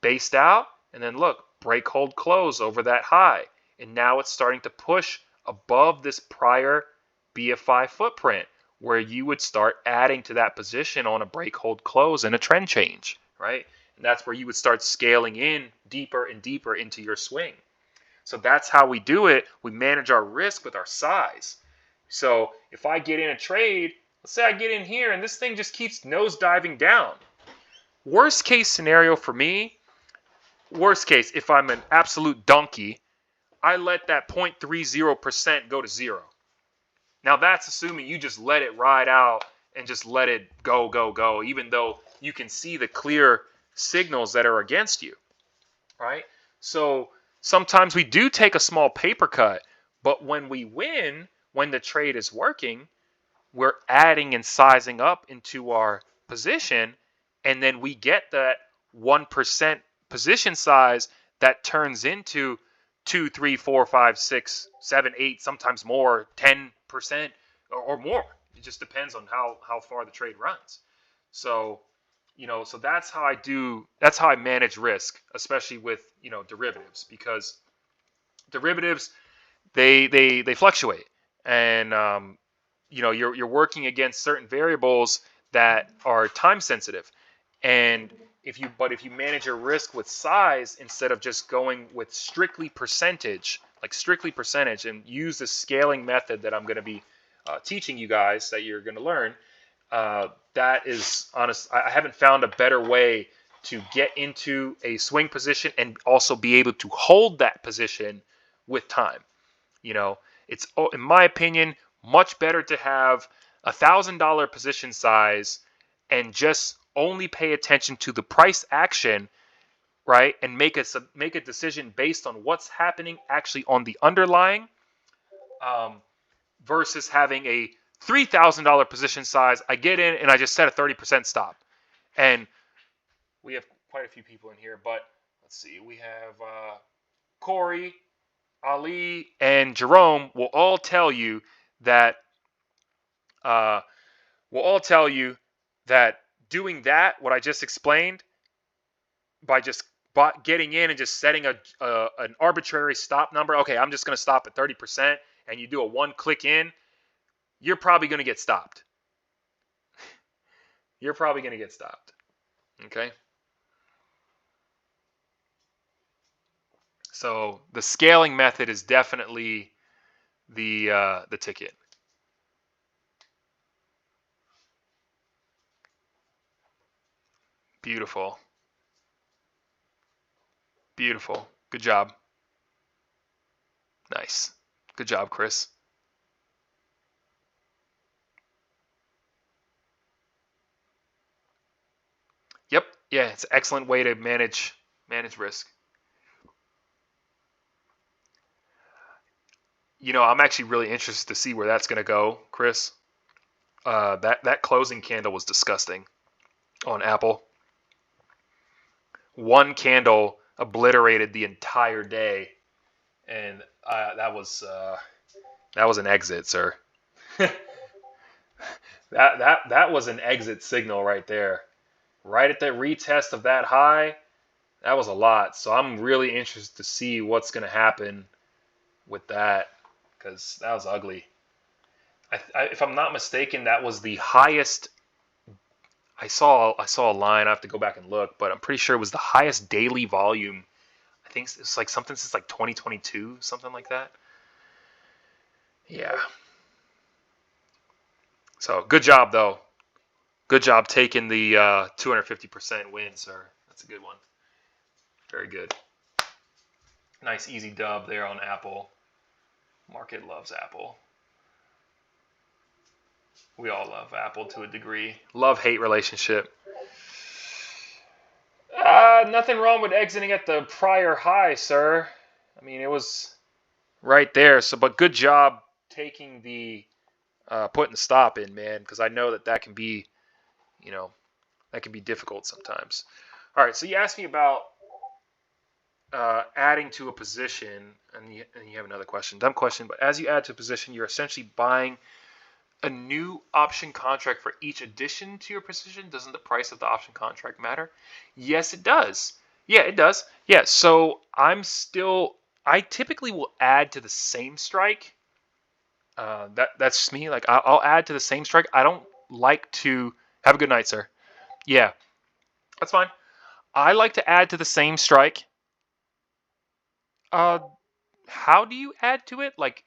based out, and then look, break, hold, close over that high. And now it's starting to push above this prior BFI footprint, where you would start adding to that position on a break, hold, close and a trend change, right? And that's where you would start scaling in deeper and deeper into your swing. So that's how we do it. We manage our risk with our size. So if I get in a trade, let's say I get in here and this thing just keeps nosediving down. Worst case scenario for me, if I'm an absolute donkey, I let that 0.30% go to zero. Now that's assuming you just let it ride out and just let it go, even though you can see the clear signals that are against you, right? So sometimes we do take a small paper cut, but when we win, when the trade is working, we're adding and sizing up into our position, and then we get that 1% position size that turns into 2, 3, 4, 5, 6, 7, 8, sometimes more, 10% or more. It just depends on how far the trade runs. So, so that's how I manage risk, especially with, derivatives, because derivatives, they fluctuate, and you're working against certain variables that are time sensitive. And if you manage your risk with size instead of just going with strictly percentage, and use the scaling method that I'm going to be teaching you guys, that you're going to learn, that is honest. I haven't found a better way to get into a swing position and also be able to hold that position with time. It's, in my opinion, much better to have $1,000 position size and just only pay attention to the price action, right? And make a decision based on what's happening actually on the underlying, versus having a $3,000 position size. I get in and I just set a 30% stop. And we have quite a few people in here, but let's see. We have Corey, Ali, and Jerome will all tell you that uh, doing that, what I just explained, by just getting in and just setting an arbitrary stop number. Okay, I'm just going to stop at 30%, and you do a one-click in, you're probably going to get stopped. You're probably going to get stopped. Okay. So the scaling method is definitely the ticket. Beautiful. Beautiful. Good job. Nice. Good job, Chris. Yep. Yeah, it's an excellent way to manage risk. You know, I'm actually really interested to see where that's going to go, Chris. That closing candle was disgusting on Apple. One candle obliterated the entire day, and that was an exit, sir. that was an exit signal right there. Right at the retest of that high, that was a lot. So I'm really interested to see what's going to happen with that, because that was ugly. If I'm not mistaken, that was the highest. I saw a line. I have to go back and look, but I'm pretty sure it was the highest daily volume. I think it's like something since like 2022, something like that. Yeah. So good job though. Good job taking the 250% win, sir. That's a good one. Very good. Nice easy dub there on Apple. Market loves Apple. We all love Apple to a degree. Love-hate relationship. Nothing wrong with exiting at the prior high, sir. I mean, it was right there. So, but good job taking the putting the stop in, man, because I know that can be, that can be difficult sometimes. All right, so you asked me about adding to a position, and you have another question, dumb question, but as you add to a position, you're essentially buying a new option contract for each addition to your position. Doesn't the price of the option contract matter? Yes, it does. Yeah, it does. Yeah, so I typically will add to the same strike. That's just me. Like I'll add to the same strike. I don't like to have a good night, sir. Yeah, that's fine. I like to add to the same strike. Uh, how do you add to it? Like,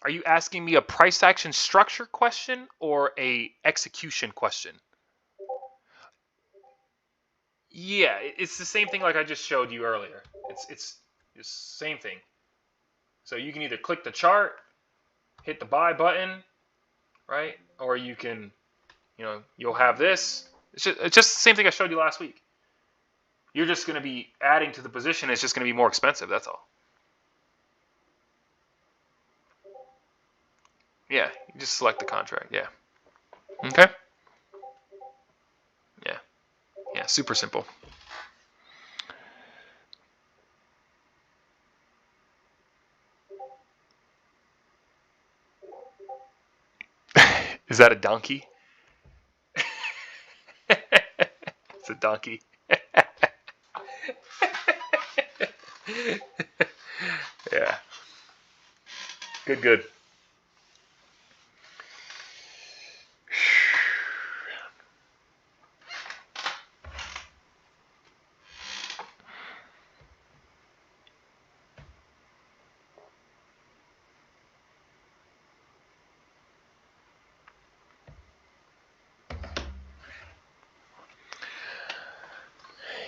are you asking me a price action structure question or a execution question? Yeah, it's the same thing like I just showed you earlier. It's the same thing. So you can either click the chart, hit the buy button, right? Or you can, you'll have this. It's just the same thing I showed you last week. You're just going to be adding to the position. It's just going to be more expensive. That's all. Yeah, you just select the contract. Yeah. Okay. Yeah. Yeah, super simple. Is that a donkey? It's a donkey. Yeah. Good.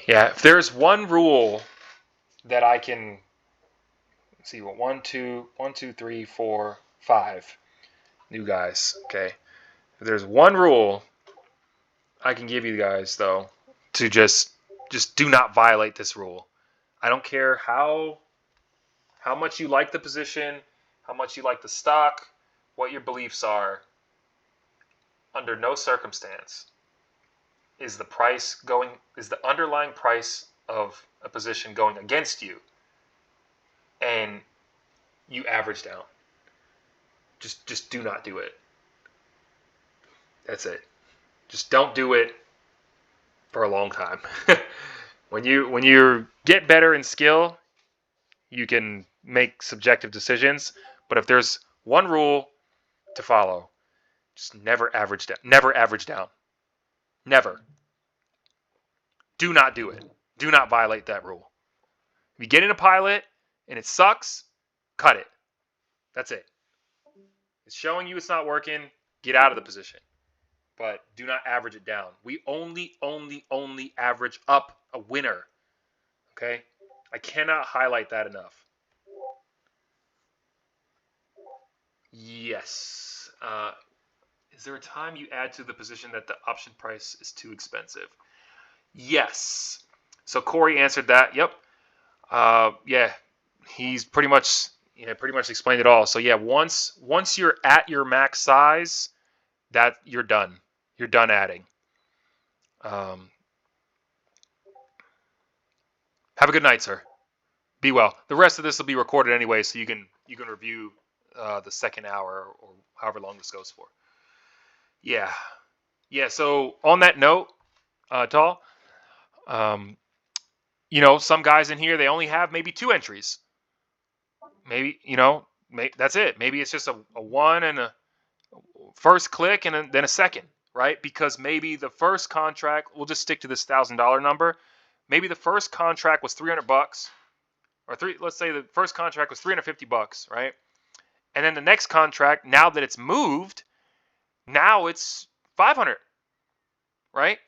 Yeah, if there's one rule that I can see, what 5 new guys. Okay, if there's one rule I can give you guys though, to just do not violate this rule. I don't care how much you like the position, how much you like the stock, what your beliefs are. Under no circumstance is the underlying price of a position going against you, and you average down. Just do not do it. That's it. Just don't do it for a long time. when you get better in skill, you can make subjective decisions. But if there's one rule to follow, just never average down. Never average down. Never. Do not do it. Do not violate that rule. If you get in a pilot and it sucks, cut it. That's it. It's showing you it's not working. Get out of the position. But do not average it down. We only average up a winner. Okay? I cannot highlight that enough. Yes. Is there a time you add to the position that the option price is too expensive? Yes. So Corey answered that. Yep. Yeah. He's pretty much explained it all. So yeah, once you're at your max size, that you're done. You're done adding. Have a good night, sir. Be well. The rest of this will be recorded anyway, so you can review the second hour or however long this goes for. Yeah. So on that note, Tall, some guys in here, they only have maybe 2 entries. Maybe that's it. Maybe it's just a one and a first click and then a second, right? Because maybe the first contract, we'll just stick to this $1,000 number. Maybe the first contract was $300, or let's say the first contract was $350, right? And then the next contract, now that it's moved, now it's $500, right?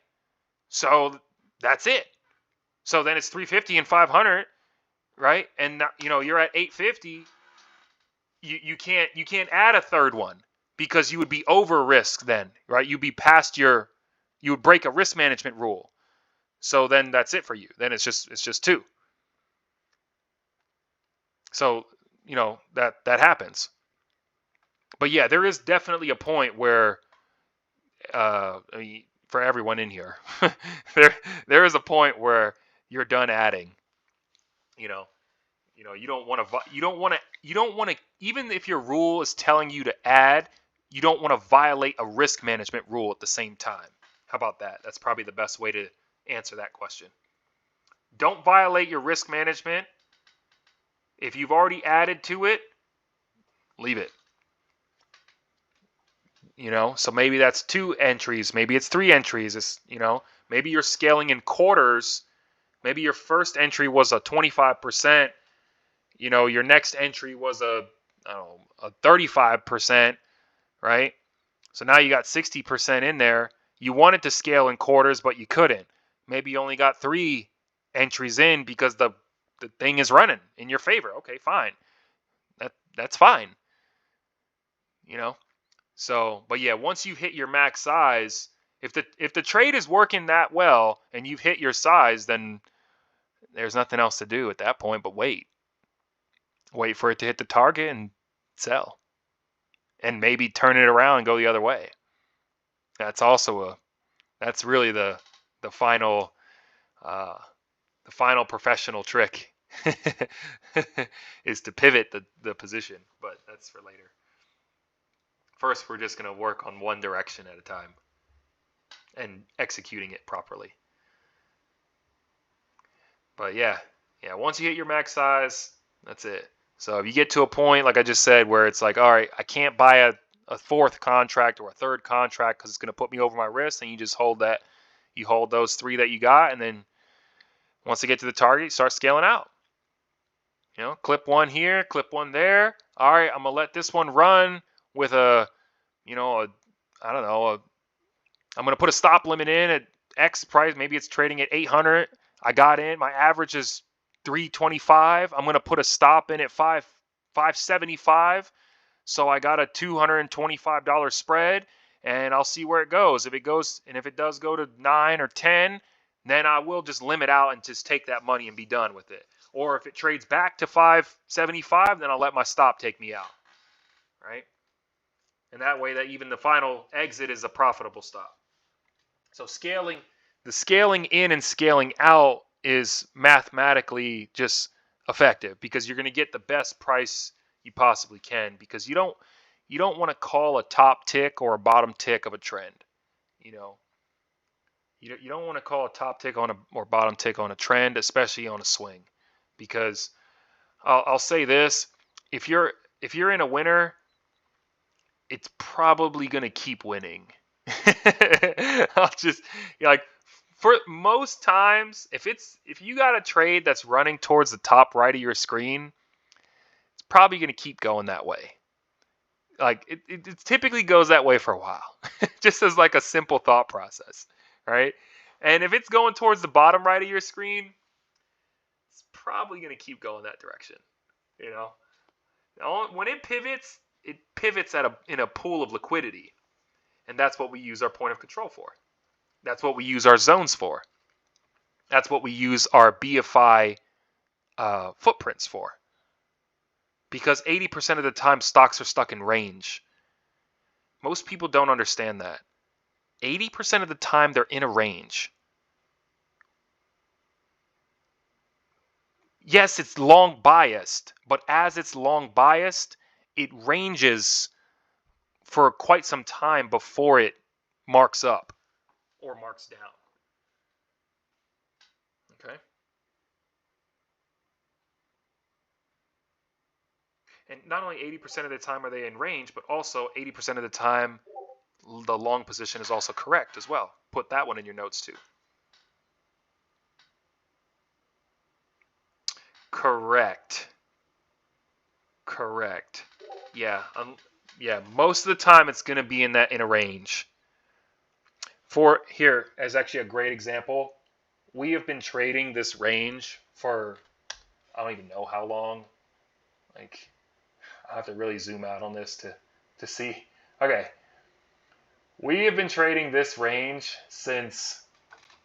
So that's it. So then it's $350 and $500, right? And you're at $850. You can't add a third one because you would be over risk then, right? You would break a risk management rule. So then that's it for you. Then it's just 2. So that happens. But yeah, there is definitely a point where, for everyone in here, there is a point where you're done adding. You don't want to, even if your rule is telling you to add, you don't want to violate a risk management rule at the same time. How about that? That's probably the best way to answer that question. Don't violate your risk management. If you've already added to it, leave it. So maybe that's 2 entries. Maybe it's 3 entries. It's, maybe you're scaling in quarters. Maybe your first entry was a 25%. Your next entry was a 35%, right? So now you got 60% in there. You wanted to scale in quarters, but you couldn't. Maybe you only got 3 entries in because the thing is running in your favor. Okay, fine. That's fine. So, but yeah, once you hit your max size, if the trade is working that well and you've hit your size, then there's nothing else to do at that point but wait. Wait for it to hit the target and sell. And maybe turn it around and go the other way. That's really the final professional trick is to pivot the position, but that's for later. First, we're just going to work on one direction at a time and executing it properly. But yeah, once you hit your max size, that's it. So if you get to a point, like I just said, where it's like, all right, I can't buy a 4th contract or a 3rd contract because it's going to put me over my risk, and you just hold that. You hold those 3 that you got, and then once you get to the target, you start scaling out. Clip 1 here, clip 1 there. All right, I'm going to let this one run with I'm going to put a stop limit in at X price. Maybe it's trading at 800. I got in. My average is 325. I'm going to put a stop in at 575. So I got a $225 spread, and I'll see where it goes. If it does go to 9 or 10, then I will just limit out and just take that money and be done with it. Or if it trades back to 575, then I'll let my stop take me out. Right? And that way that even the final exit is a profitable stop. So scaling The scaling in and scaling out is mathematically just effective because you're going to get the best price you possibly can, because you don't want to call a top tick or a bottom tick of a trend. You know, you don't want to call a top tick on a or bottom tick on a trend, especially on a swing, because I'll say this: if you're in a winner, it's probably going to keep winning. I'll just like for most times, if you got a trade that's running towards the top right of your screen, it's probably going to keep going that way. Like it typically goes that way for a while, just as like a simple thought process, right? And if it's going towards the bottom right of your screen, it's probably going to keep going that direction. You know, when it pivots in a pool of liquidity, and that's what we use our point of control for. That's what we use our zones for. That's what we use our BFI footprints for. Because 80% of the time, stocks are stuck in range. Most people don't understand that. 80% of the time, they're in a range. Yes, it's long biased, but as it's long biased, it ranges for quite some time before it marks up or marks down. Okay? And not only 80% of the time are they in range, but also 80% of the time the long position is also correct as well. Put that one in your notes too. Correct. Correct. Yeah. Yeah. Most of the time, it's going to be in a range. For here, as actually a great example, we have been trading this range for I don't even know how long. Like I have to really zoom out on this to see. Okay. We have been trading this range since,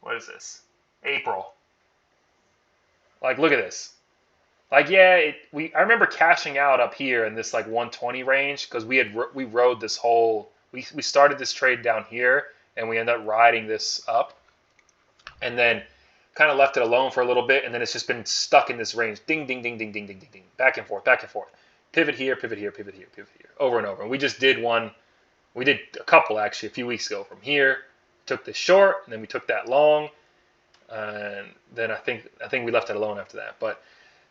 what is this? April. Like, look at this. Like, yeah, I remember cashing out up here in this like 120 range because we rode this whole we started this trade down here and we ended up riding this up, and then kind of left it alone for a little bit, and then it's just been stuck in this range. Ding, ding, ding, ding, ding, ding, ding, ding, back and forth, back and forth. Pivot here, pivot here, pivot here, pivot here, over and over. And we just did one. We did a couple actually a few weeks ago from here. Took this short, and then we took that long, and then I think we left it alone after that. But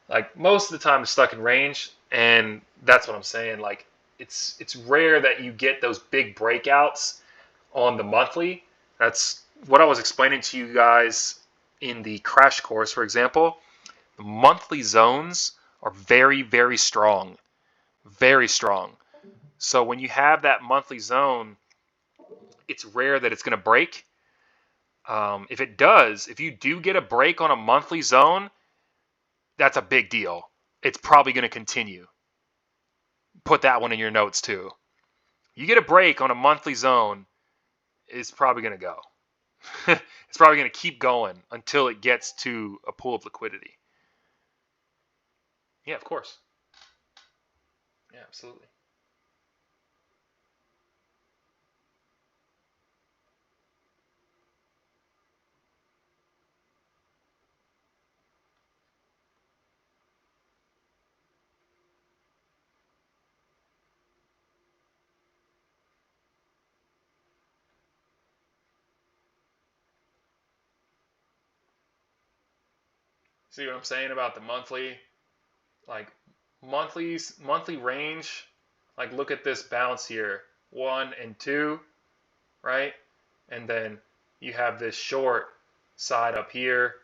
like most of the time, it's stuck in range, and that's what I'm saying. Like it's rare that you get those big breakouts on the monthly. That's what I was explaining to you guys in the crash course, for example. The monthly zones are very, very strong. Very strong. So when you have that monthly zone, it's rare that it's going to break. If it does, if you do get a break on a monthly zone, that's a big deal. It's probably going to continue. Put that one in your notes too. You get a break on a monthly zone, it's probably going to go. It's probably going to keep going until it gets to a pool of liquidity. Yeah, of course. Yeah, absolutely. See what I'm saying about the monthly? Like monthly range. Like look at this bounce here. 1 and 2, right? And then you have this short side up here,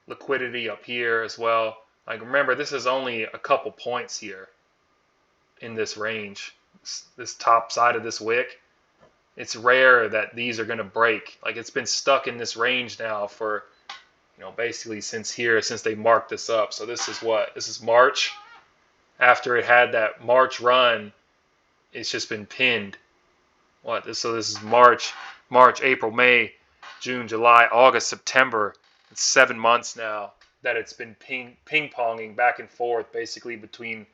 liquidity up here as well. Like remember, this is only a couple points here in this range. This top side of this wick. It's rare that these are going to break. Like it's been stuck in this range now for, basically since they marked this up. So this is what? This is March. After it had that March run, it's just been pinned. So this is March, April, May, June, July, August, September. It's 7 months now that it's been ping-ponging back and forth, basically between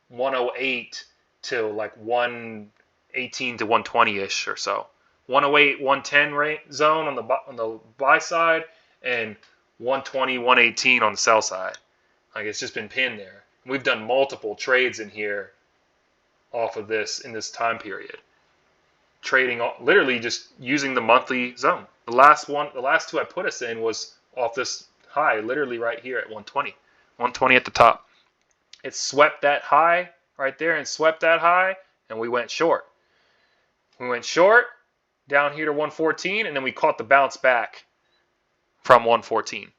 108 to like 118 to 120-ish or so. 108, 110 zone on the buy side, and 120, 118 on the sell side. Like, it's just been pinned there. We've done multiple trades in here off of this in this time period. Trading, literally just using the monthly zone. The last two I put us in was off this high, literally right here at 120. 120 at the top. It swept that high right there and swept that high, and we went short. We went short down here to 114, and then we caught the bounce back from 114.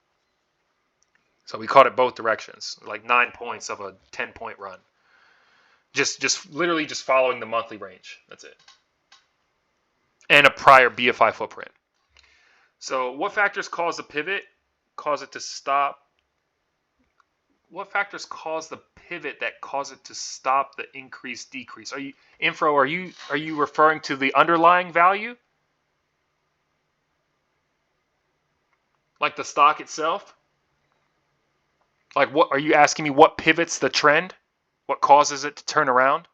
So we caught it both directions, like 9 points of a 10-point run. Just literally just following the monthly range. That's it. And a prior BFI footprint. So what factors cause the pivot? Cause it to stop? What factors cause the pivot that cause it to stop the increase decrease? Are you referring to the underlying value? Like the stock itself? Like, what are you asking me? What pivots the trend? What causes it to turn around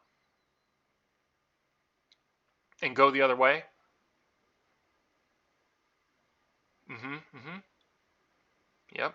and go the other way? Yep.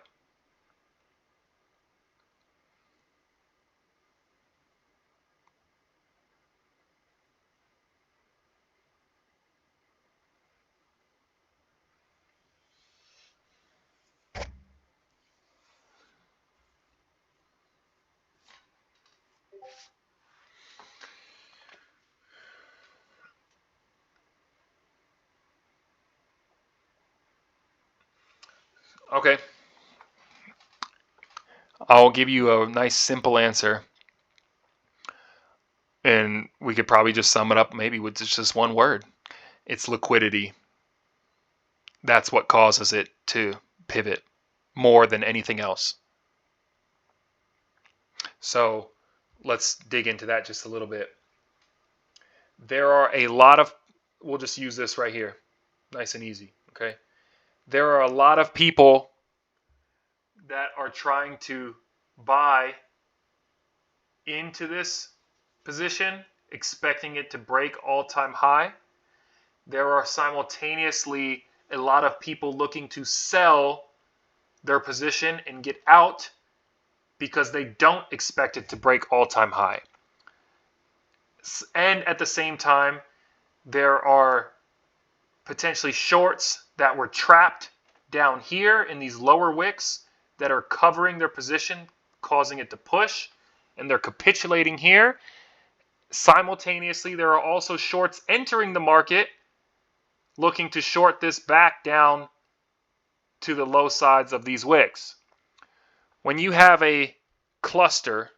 Okay. I'll give you a nice simple answer. And we could probably just sum it up maybe with just one word. It's liquidity. That's what causes it to pivot more than anything else. So let's dig into that just a little bit. There are a lot of, we'll just use this right here. Nice and easy, okay? There are a lot of people that are trying to buy into this position, expecting it to break all-time high. There are simultaneously a lot of people looking to sell their position and get out because they don't expect it to break all-time high. And at the same time, there are potentially shorts that were trapped down here in these lower wicks that are covering their position, causing it to push, and they're capitulating here. Simultaneously, there are also shorts entering the market looking to short this back down to the low sides of these wicks. When you have a cluster,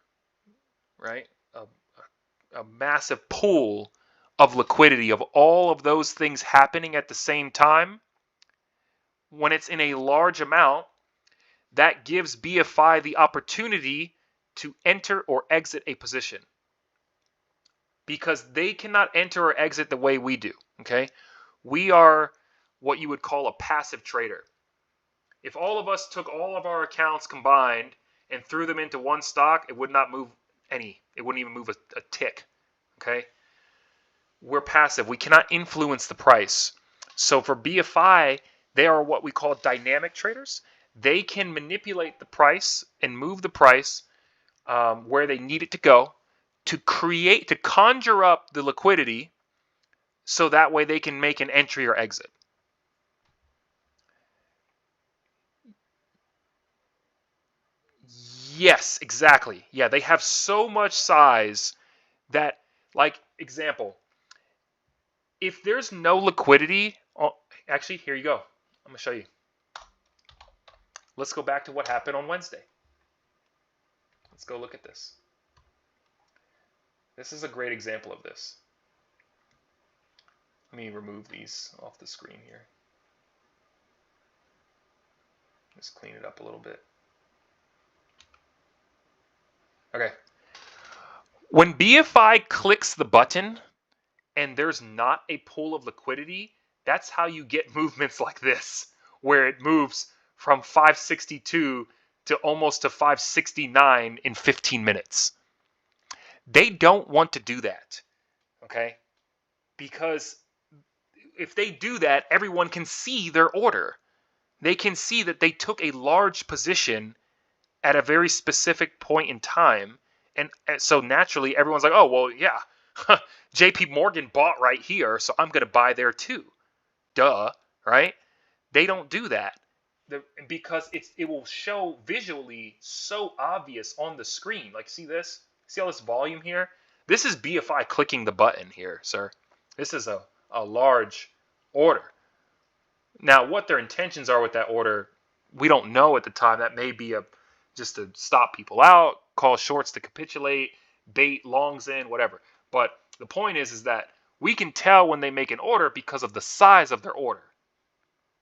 right, a massive pool of liquidity of all of those things happening at the same time, when it's in a large amount, that gives BFI the opportunity to enter or exit a position, because they cannot enter or exit the way we do, okay? We are what you would call a passive trader. If all of us took all of our accounts combined and threw them into one stock, it would not move any. It wouldn't even move a tick, okay? We're passive. We cannot influence the price. So for BFI, they are what we call dynamic traders. They can manipulate the price and move the price where they need it to go to conjure up the liquidity so that way they can make an entry or exit. Yes, exactly. Yeah, they have so much size that, like, example, if there's no liquidity, actually, here you go. I'm going to show you. Let's go back to what happened on Wednesday. Let's go look at this. This is a great example of this. Let me remove these off the screen here. Just clean it up a little bit. Okay. When BFI clicks the button and there's not a pool of liquidity, that's how you get movements like this, where it moves from 562 to almost to 569 in 15 minutes. They don't want to do that, okay? Because if they do that, everyone can see their order. They can see that they took a large position at a very specific point in time. And so naturally, everyone's like, oh, well, yeah, JP Morgan bought right here, so I'm going to buy there too. Duh, right? They don't do that because it will show visually so obvious on the screen. Like, see this? See all this volume here? This is BFI clicking the button here, sir. This is a large order. Now, what their intentions are with that order, we don't know at the time. That may be just to stop people out, call shorts to capitulate, bait longs in, whatever. But the point is that we can tell when they make an order because of the size of their order.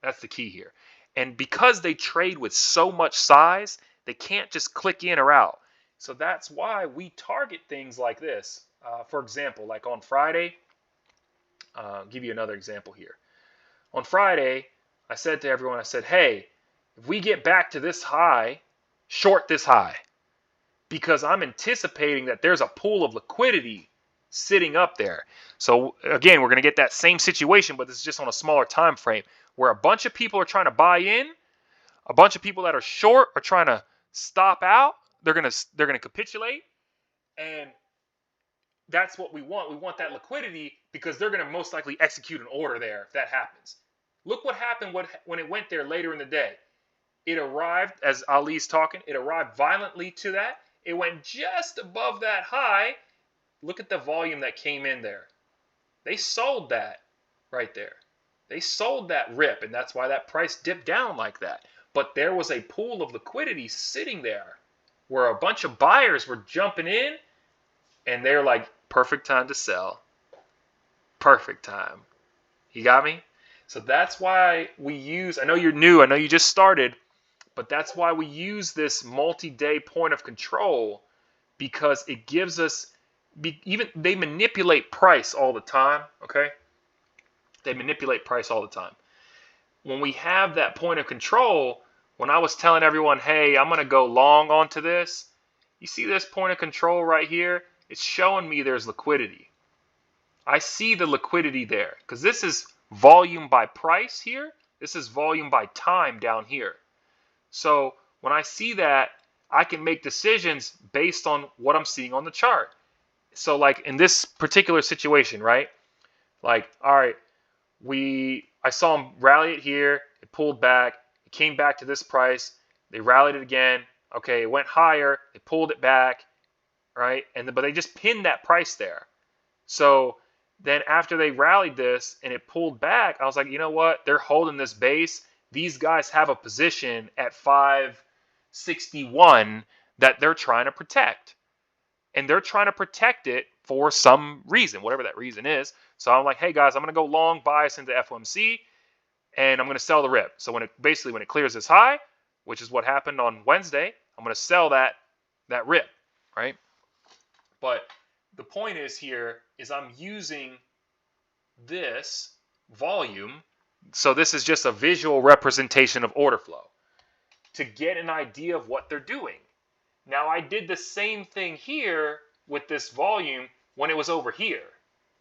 That's the key here. And because they trade with so much size, they can't just click in or out. So that's why we target things like this. For example, like on Friday, I'll give you another example here. On Friday, I said to everyone, I said, hey, if we get back to this high, short this high. Because I'm anticipating that there's a pool of liquidity sitting up there. So again, we're going to get that same situation, but this is just on a smaller time frame where a bunch of people are trying to buy in, a bunch of people that are short are trying to stop out. They're going to capitulate, and that's what we want. We want that liquidity because they're going to most likely execute an order there if that happens. Look what happened when it went there later in the day. It arrived, as Ali's talking, it arrived violently to that. It went just above that high. Look at the volume that came in there. They sold that right there. They sold that rip, and that's why that price dipped down like that. But there was a pool of liquidity sitting there where a bunch of buyers were jumping in, and they're like, perfect time to sell. Perfect time. You got me? So that's why we use, I know you're new, I know you just started, but that's why we use this multi-day point of control, because it gives us, even they manipulate price all the time, okay? They manipulate price all the time. When we have that point of control, when I was telling everyone, hey, I'm going to go long onto this, you see this point of control right here? It's showing me there's liquidity. I see the liquidity there because this is volume by price here. This is volume by time down here. So when I see that, I can make decisions based on what I'm seeing on the chart. So like in this particular situation, right? Like, all right, I saw them rally it here. It pulled back. It came back to this price. They rallied it again. Okay, it went higher. They pulled it back, right? But they just pinned that price there. So then after they rallied this and it pulled back, I was like, you know what? They're holding this base. These guys have a position at 561 that they're trying to protect. And they're trying to protect it for some reason, whatever that reason is. So I'm like, hey guys, I'm going to go long bias into FOMC and I'm going to sell the rip. So when it clears this high, which is what happened on Wednesday, I'm going to sell that rip, right? But the point is here is I'm using this volume. So this is just a visual representation of order flow to get an idea of what they're doing. Now I did the same thing here with this volume when it was over here.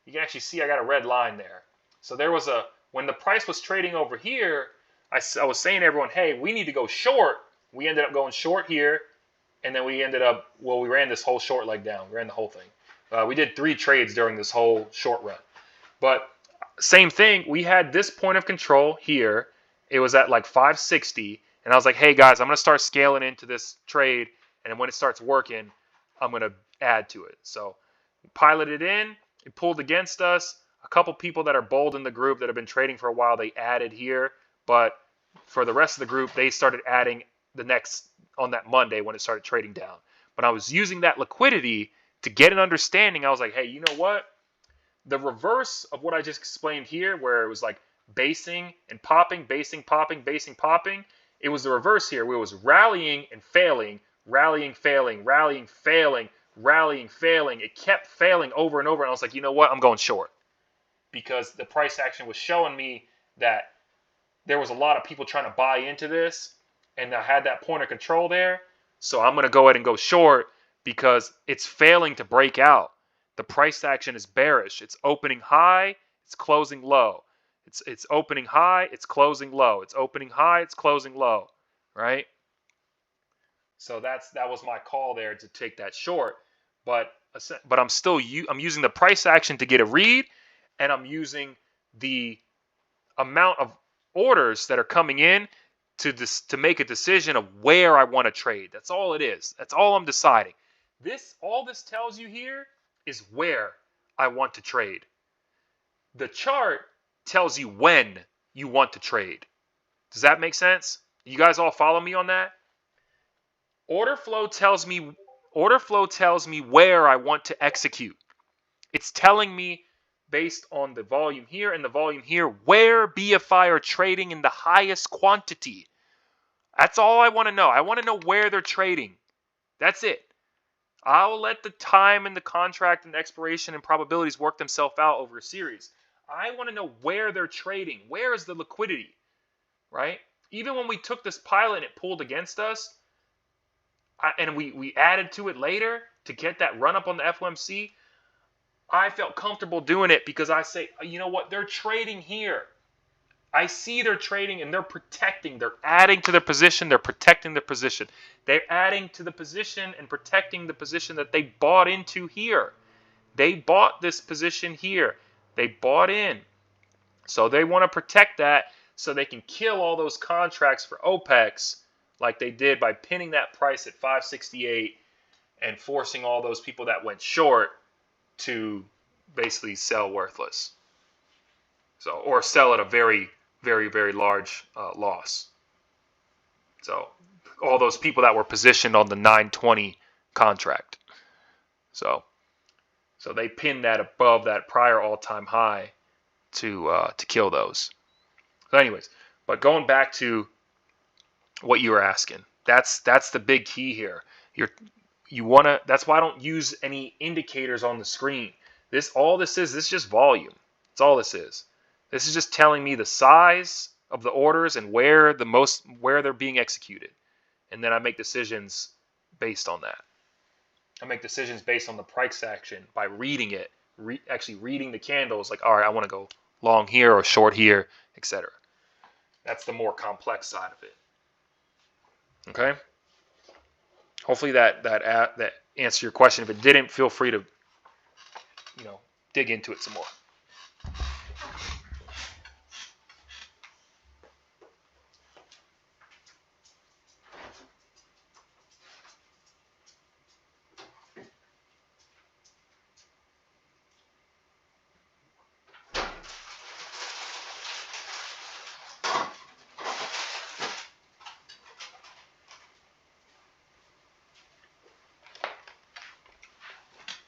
You can actually see I got a red line there. So there was when the price was trading over here, I was saying to everyone, hey, we need to go short. We ended up going short here. And then we ran this whole short leg down. We ran the whole thing. We did 3 trades during this whole short run. But same thing, we had this point of control here. It was at like 560. And I was like, hey guys, I'm going to start scaling into this trade. And when it starts working, I'm going to add to it. So we piloted in. It pulled against us. A couple people that are bold in the group that have been trading for a while, they added here. But for the rest of the group, they started adding on that Monday when it started trading down. But I was using that liquidity to get an understanding. I was like, hey, you know what? The reverse of what I just explained here, where it was like basing and popping, basing, popping, basing, popping, it was the reverse here, where it was rallying and failing, rallying, failing, rallying, failing, rallying, failing. It kept failing over and over. And I was like, you know what? I'm going short. Because the price action was showing me that there was a lot of people trying to buy into this. And I had that point of control there. So I'm going to go ahead and go short because it's failing to break out. The price action is bearish. It's opening high. It's closing low. It's opening high, it's closing low. It's opening high, it's closing low, right? So that was my call there to take that short, but I'm using the price action to get a read, and I'm using the amount of orders that are coming in to make a decision of where I want to trade. That's all it is. That's all I'm deciding. All this tells you here is where I want to trade. The chart tells you when you want to trade. Does that make sense? You guys all follow me on that? Order flow tells me where I want to execute. It's telling me based on the volume here and the volume here where BFI are trading in the highest quantity. That's all I want to know. I want to know where they're trading. That's it. I'll let the time and the contract and the expiration and probabilities work themselves out over a series. I want to know where they're trading. Where is the liquidity, right? Even when we took this pilot and it pulled against us, and we added to it later to get that run up on the FOMC, I felt comfortable doing it because I say, you know what, they're trading here. I see they're trading and they're protecting. They're adding to their position. They're protecting their position. They're adding to the position and protecting the position that they bought into here. They bought this position here. They bought in. So they want to protect that so they can kill all those contracts for OPEX like they did by pinning that price at 568 and forcing all those people that went short to basically sell worthless. So, or sell at a very, very, very large loss. So all those people that were positioned on the 920 contract. So they pinned that above that prior all-time high to kill those. So anyways, but going back to what you were asking, that's the big key here. That's why I don't use any indicators on the screen. This is just volume. That's all this is. This is just telling me the size of the orders and where they're being executed. And then I make decisions based on that. I make decisions based on the price action by reading it, actually reading the candles, like, all right, I want to go long here or short here, etc. That's the more complex side of it. Okay? Hopefully that answered your question. If it didn't, feel free to dig into it some more.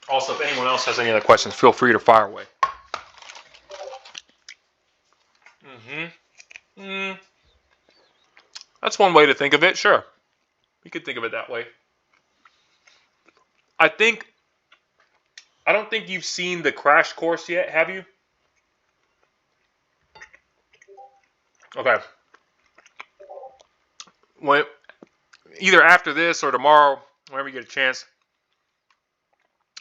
Also, if anyone else has any other questions, feel free to fire away. That's one way to think of it, sure. You could think of it that way. I don't think you've seen the crash course yet, have you? Okay. Either after this or tomorrow, whenever you get a chance,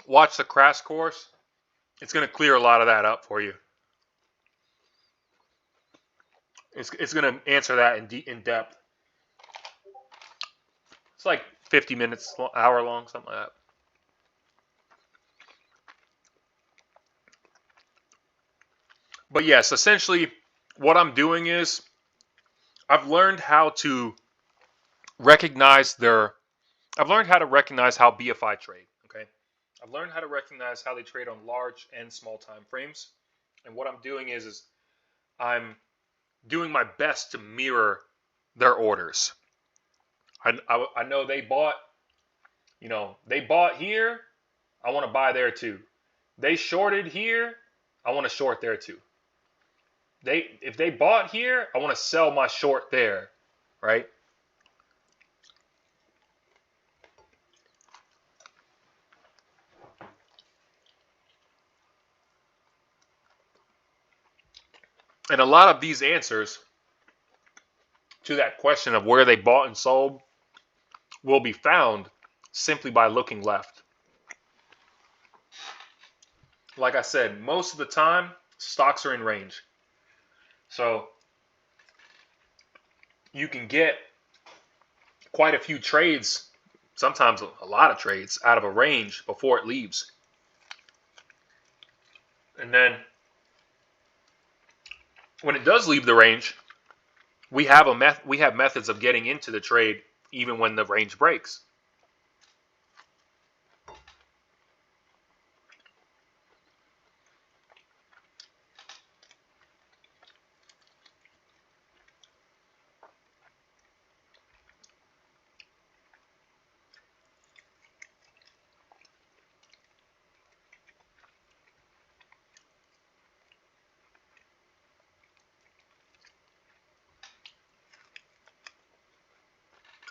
watch the crash course. It's going to clear a lot of that up for you. It's going to answer that in depth. It's like 50 minutes, hour long, something like that. But yes, essentially what I'm doing is I've learned how to recognize how BFI trade, okay? I've learned how to recognize how they trade on large and small time frames. And what I'm doing is I'm doing my best to mirror their orders. I know they bought here, I want to buy there too. They shorted here, I want to short there too. If they bought here, I want to sell my short there, right? And a lot of these answers to that question of where they bought and sold will be found simply by looking left. Like I said, most of the time, stocks are in range. So you can get quite a few trades, sometimes a lot of trades, out of a range before it leaves. And then when it does leave the range, we have methods of getting into the trade even when the range breaks.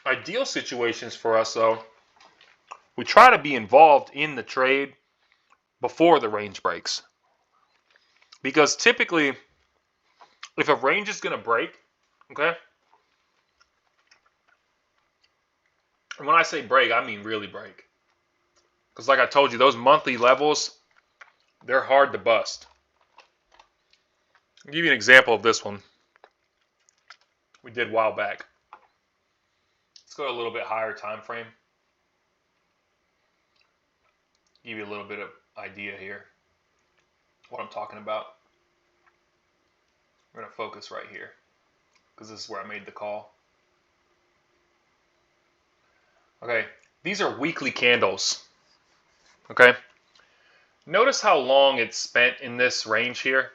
Ideal situations for us, though, we try to be involved in the trade before the range breaks. Because typically, if a range is going to break, okay, and when I say break, I mean really break. Because like I told you, those monthly levels, they're hard to bust. I'll give you an example of this one we did a while back. Let's go a little bit higher time frame. Give you a little bit of idea here what I'm talking about. We're going to focus right here because this is where I made the call. Okay, these are weekly candles. Okay, notice how long it's spent in this range here.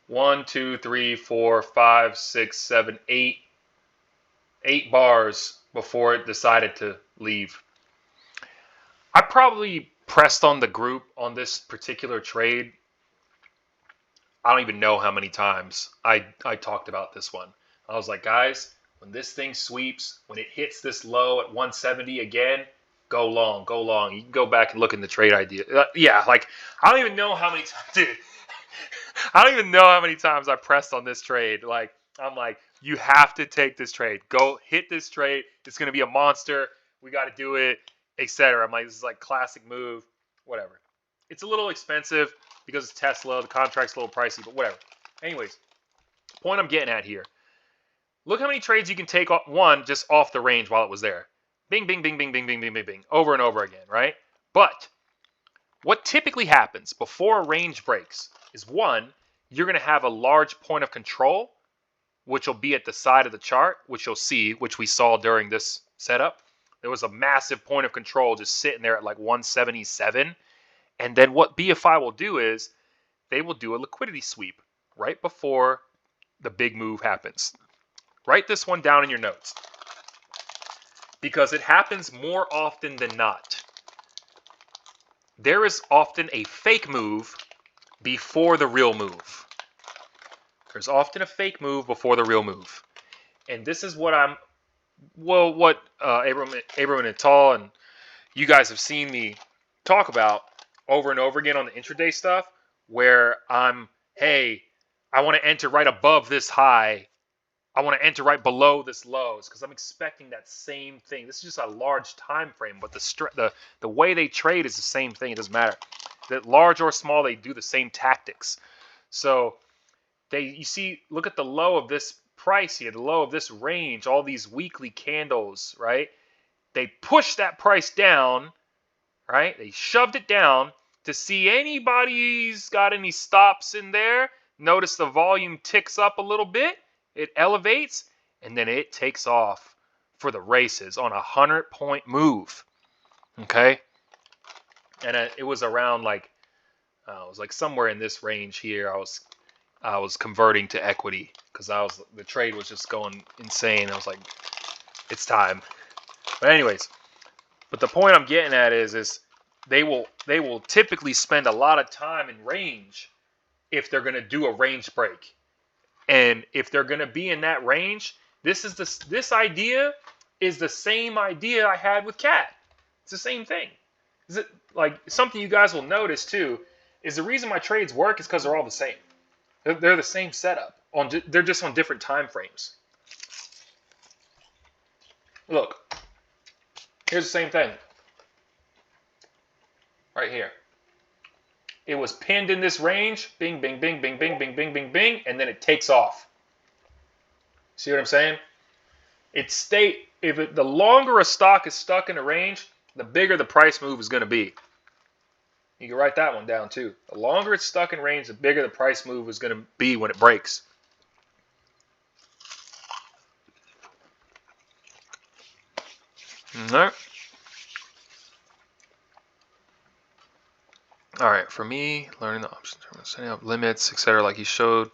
1, 2, 3, 4, 5, 6, 7, 8. 8 bars before it decided to leave. I probably pressed on the group on this particular trade. I don't even know how many times I talked about this one. I was like, guys, when this thing sweeps, when it hits this low at 170 again, go long, go long. You can go back and look in the trade idea. Yeah, like I don't even know how many times, dude. I don't even know how many times I pressed on this trade. Like I'm like, you have to take this trade. Go hit this trade. It's gonna be a monster. We got to do it, etc. I'm like, this is like classic move. Whatever. It's a little expensive because it's Tesla. The contract's a little pricey, but whatever. Anyways, point I'm getting at here. Look how many trades you can take one just off the range while it was there. Bing, bing, bing, bing, bing, bing, bing, bing, bing, over and over again, right? But what typically happens before a range breaks is one, you're going to have a large point of control, which will be at the side of the chart, which you'll see, which we saw during this setup. There was a massive point of control just sitting there at like 177. And then what BFI will do is they will do a liquidity sweep right before the big move happens. Write this one down in your notes because it happens more often than not. There is often a fake move before the real move. There's often a fake move before the real move. And this is what Abraham and Tal and you guys have seen me talk about over and over again on the intraday stuff, where hey, I want to enter right above this high. I want to enter right below this low, because I'm expecting that same thing. This is just a large time frame, but the way they trade is the same thing. It doesn't matter. That large or small, they do the same tactics. So you see, look at the low of this price here, the low of this range, all these weekly candles, right? They pushed that price down, right? They shoved it down to see anybody's got any stops in there. Notice the volume ticks up a little bit. It elevates, and then it takes off for the races on a 100-point move. Okay? And it was around like, it was like somewhere in this range here. I was converting to equity because the trade was just going insane. I was like, it's time. But anyways, but the point I'm getting at is they will typically spend a lot of time in range if they're going to do a range break. And if they're going to be in that range, this idea is the same idea I had with Cat. It's the same thing. Is it like something you guys will notice too? Is the reason my trades work is because they're all the same. They're the same setup. They're just on different time frames. Look, here's the same thing. Right here. It was pinned in this range, bing, bing, bing, bing, bing, bing, bing, bing, bing, and then it takes off. See what I'm saying? The longer a stock is stuck in a range, the bigger the price move is going to be. You can write that one down too. The longer it's stuck in range, the bigger the price move is going to be when it breaks. All right, for me, learning the options, setting up limits, etc., like you showed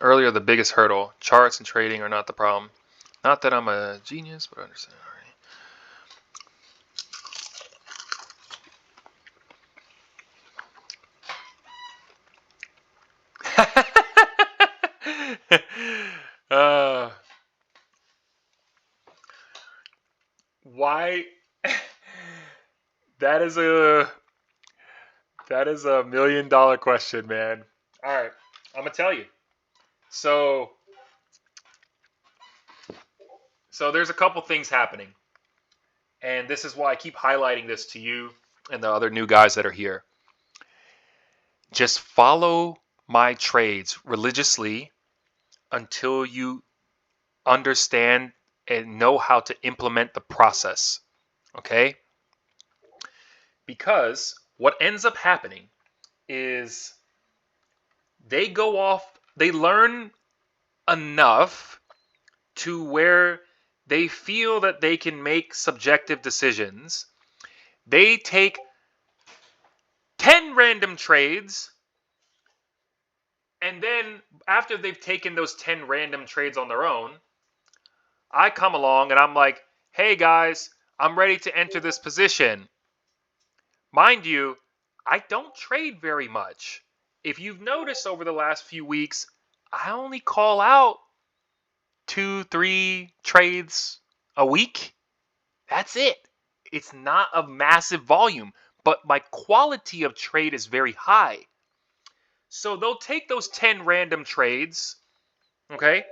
earlier, the biggest hurdle. Charts and trading are not the problem. Not that I'm a genius, but I understand already. Why? That is a $1 million question, man. All right, I'm gonna tell you. So there's a couple things happening, and this is why I keep highlighting this to you and the other new guys that are here. Just follow my trades religiously until you understand and know how to implement the process. Okay? Because what ends up happening is they learn enough to where they feel that they can make subjective decisions. They take 10 random trades, and then after they've taken those 10 random trades on their own, I come along and I'm like, hey guys, I'm ready to enter this position. Mind you, I don't trade very much. If you've noticed over the last few weeks, I only call out 2-3 trades a week. That's it. It's not a massive volume, but my quality of trade is very high. So they'll take those 10 random trades, okay,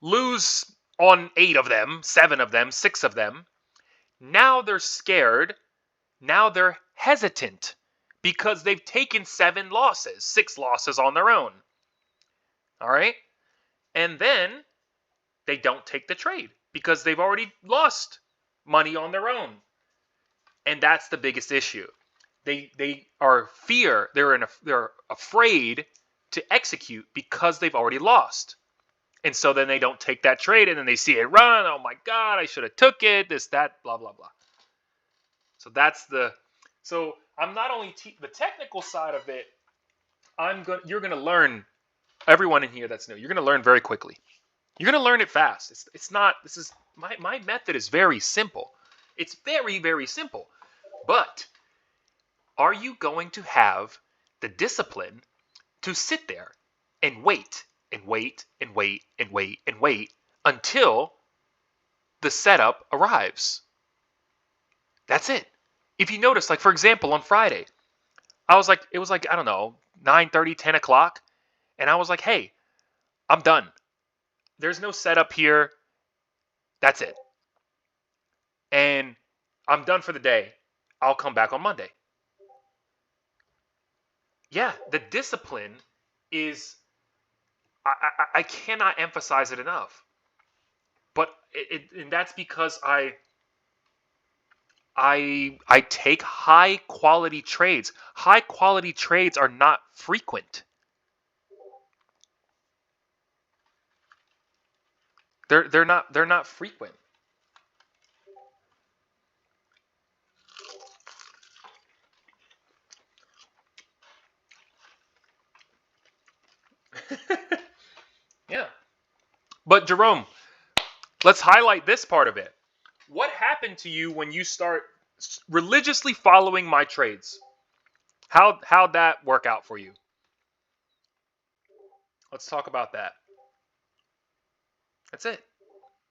lose on 8 of them, 7 of them, 6 of them. Now they're scared. Now they're hesitant because they've taken 7 losses, 6 losses on their own. All right? And then they don't take the trade because they've already lost money on their own. And that's the biggest issue. They're afraid to execute because they've already lost. And so then they don't take that trade, and then they see it run. Oh my God, I should have took it. This, that, blah, blah, blah. So I'm not only the technical side of it. You're gonna learn. Everyone in here that's new, you're gonna learn very quickly. You're gonna learn it fast. It's not. This is my method is very simple. It's very, very simple. But are you going to have the discipline to sit there and wait and wait and wait and wait and wait until the setup arrives? That's it. If you notice, like for example, on Friday, it was like, I don't know, 9:30, 10 o'clock. And I was like, hey, I'm done. There's no setup here. That's it. And I'm done for the day. I'll come back on Monday. Yeah, the discipline is, I cannot emphasize it enough. But and that's because I take high quality trades. High quality trades are not frequent. They're not frequent. Yeah. But Jerome, let's highlight this part of it. What happened to you when you start religiously following my trades? How'd that work out for you? Let's talk about that. That's it.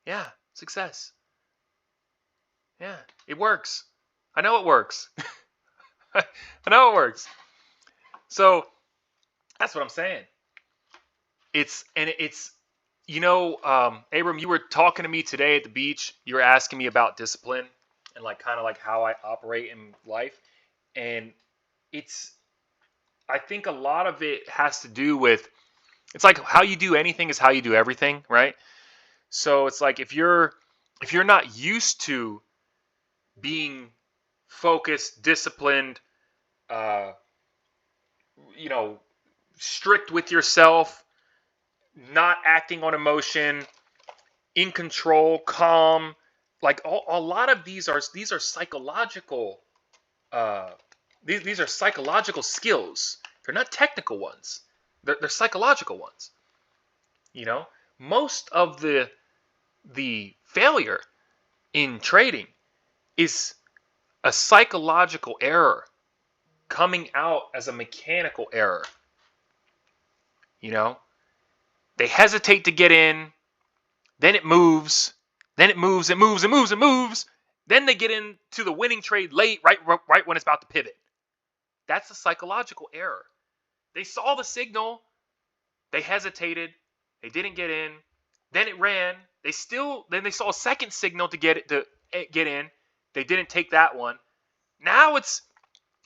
Yeah, success. Yeah, it works. I know it works. I know it works. So that's what I'm saying. Abram, you were talking to me today at the beach. You were asking me about discipline and like kind of like how I operate in life. And it's I think a lot of it has to do with, it's like how you do anything is how you do everything, right? So it's like if you're not used to being focused, disciplined, uh, you know, strict with yourself, not acting on emotion, in control, calm, like a lot of these are psychological uh, these are psychological skills. They're not technical ones. They're psychological ones. You know, most of the failure in trading is a psychological error coming out as a mechanical error. You know, they hesitate to get in, then it moves, then it moves, it moves, it moves, it moves. Then they get into the winning trade late, right when it's about to pivot. That's a psychological error. They saw the signal, they hesitated, they didn't get in, then it ran. Then they saw a second signal to get in. They didn't take that one. Now it's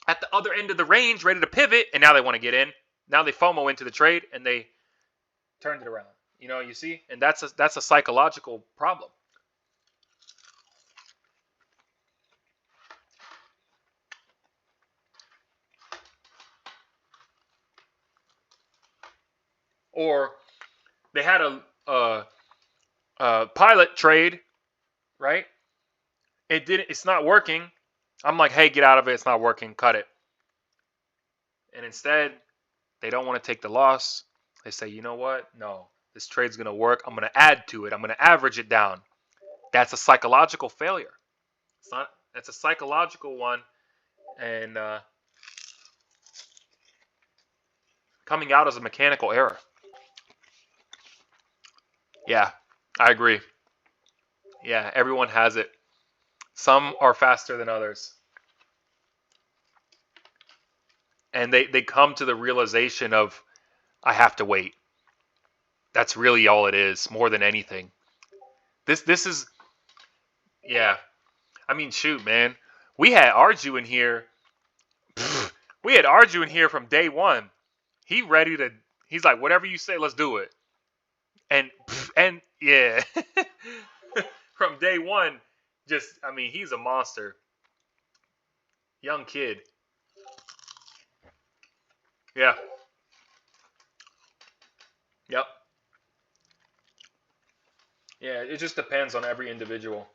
at the other end of the range, ready to pivot, and now they want to get in. Now they FOMO into the trade and they turned it around. You see, and that's a psychological problem. Or they had a pilot trade, right? It's not working. I'm like, hey, get out of it. It's not working. Cut it. And instead, they don't want to take the loss. They say, you know what? No, this trade's going to work. I'm going to add to it. I'm going to average it down. That's a psychological failure. It's not. That's a psychological one, and coming out as a mechanical error. Yeah, I agree. Yeah, everyone has it. Some are faster than others. And they come to the realization of, I have to wait. That's really all it is, more than anything. This is, yeah. I mean, shoot, man. We had Arju in here. We had Arju in here from day one. He ready to. He's like, whatever you say, let's do it. And yeah, from day one, just I mean, he's a monster, young kid. Yeah. Yep. Yeah. It just depends on every individual.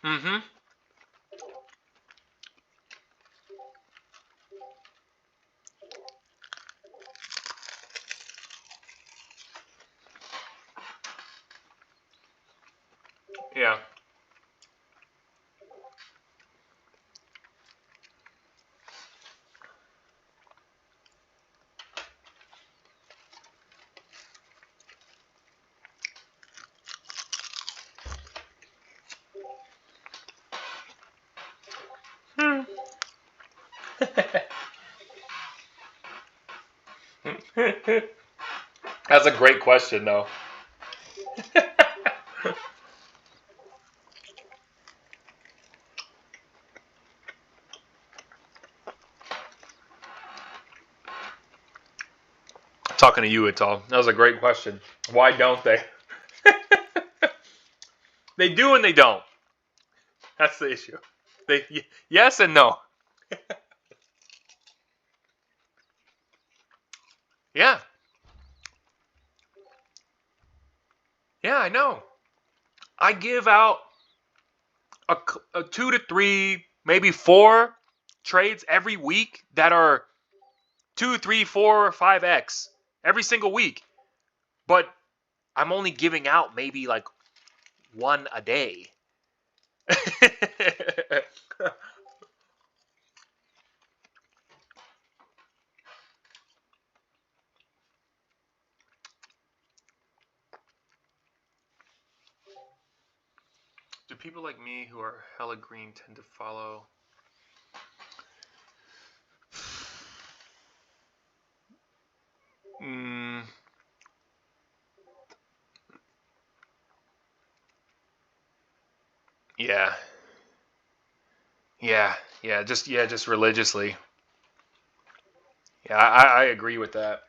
Mm-hmm. Yeah. Hmm. That's a great question, though. Talking to you, Ital. That was a great question. Why don't they? They do and they don't. That's the issue. Yes and no. Yeah. Yeah, I know. I give out a 2 to 3, maybe 4 trades every week that are 2, 3, 4, 5x every single week. But I'm only giving out maybe like one a day. Do people like me who are hella green tend to follow? Mm, Yeah. Yeah. Just religiously. Yeah, I agree with that.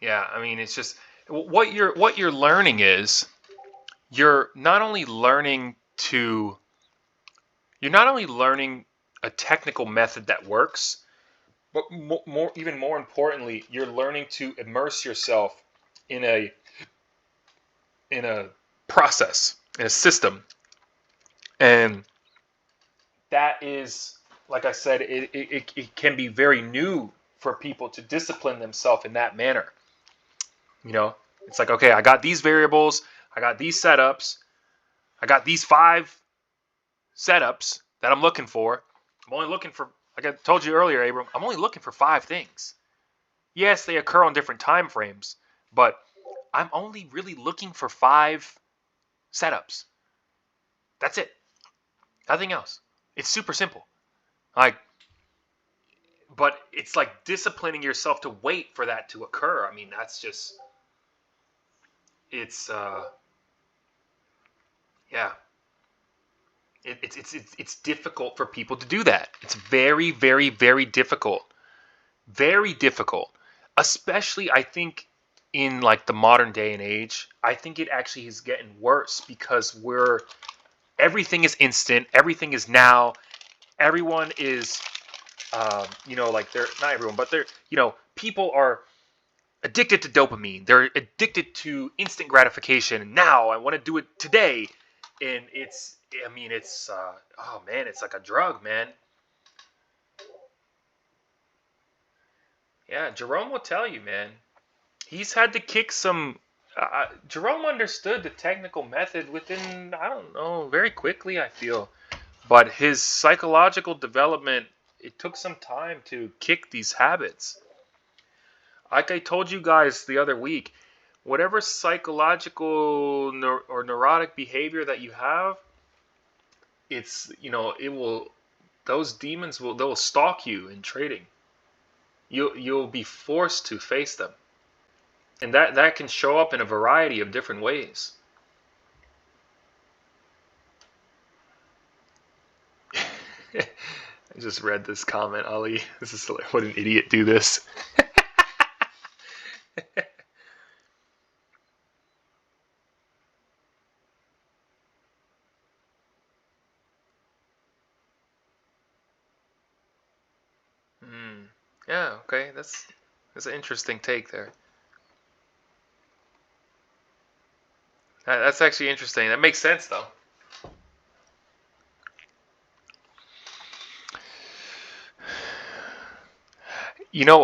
Yeah, I mean, it's just what you're learning is you're not only learning to you're not only learning a technical method that works, but even more importantly, you're learning to immerse yourself in a process, in a system, and that is, like I said, it can be very new for people to discipline themselves in that manner. You know, it's like, okay, I got these variables, I got these setups, I got these 5 setups that I'm looking for. I'm only looking for, like I told you earlier, Abram, I'm only looking for 5 things. Yes, they occur on different time frames, but I'm only really looking for 5 setups. That's it. Nothing else. It's super simple. Like, but it's like disciplining yourself to wait for that to occur. I mean, that's just it's yeah. It's difficult for people to do that. It's very, very, very difficult. Very difficult. Especially, I think, in like the modern day and age. I think it actually is getting worse because everything is instant. Everything is now. Everyone is, like they're not everyone, but people are addicted to dopamine. They're addicted to instant gratification. Now I want to do it today, and oh man, it's like a drug, man. Yeah, Jerome will tell you, man. He's had to kick some. Jerome understood the technical method within, I don't know, very quickly, I feel. But his psychological development, it took some time to kick these habits. Like I told you guys the other week, whatever psychological or neurotic behavior that you have, it will, those demons they'll stalk you in trading. You'll be forced to face them. And that can show up in a variety of different ways. I just read this comment, Ali. This is like, what an idiot do this. Hmm. Yeah, okay. That's an interesting take there. That's actually interesting. That makes sense though.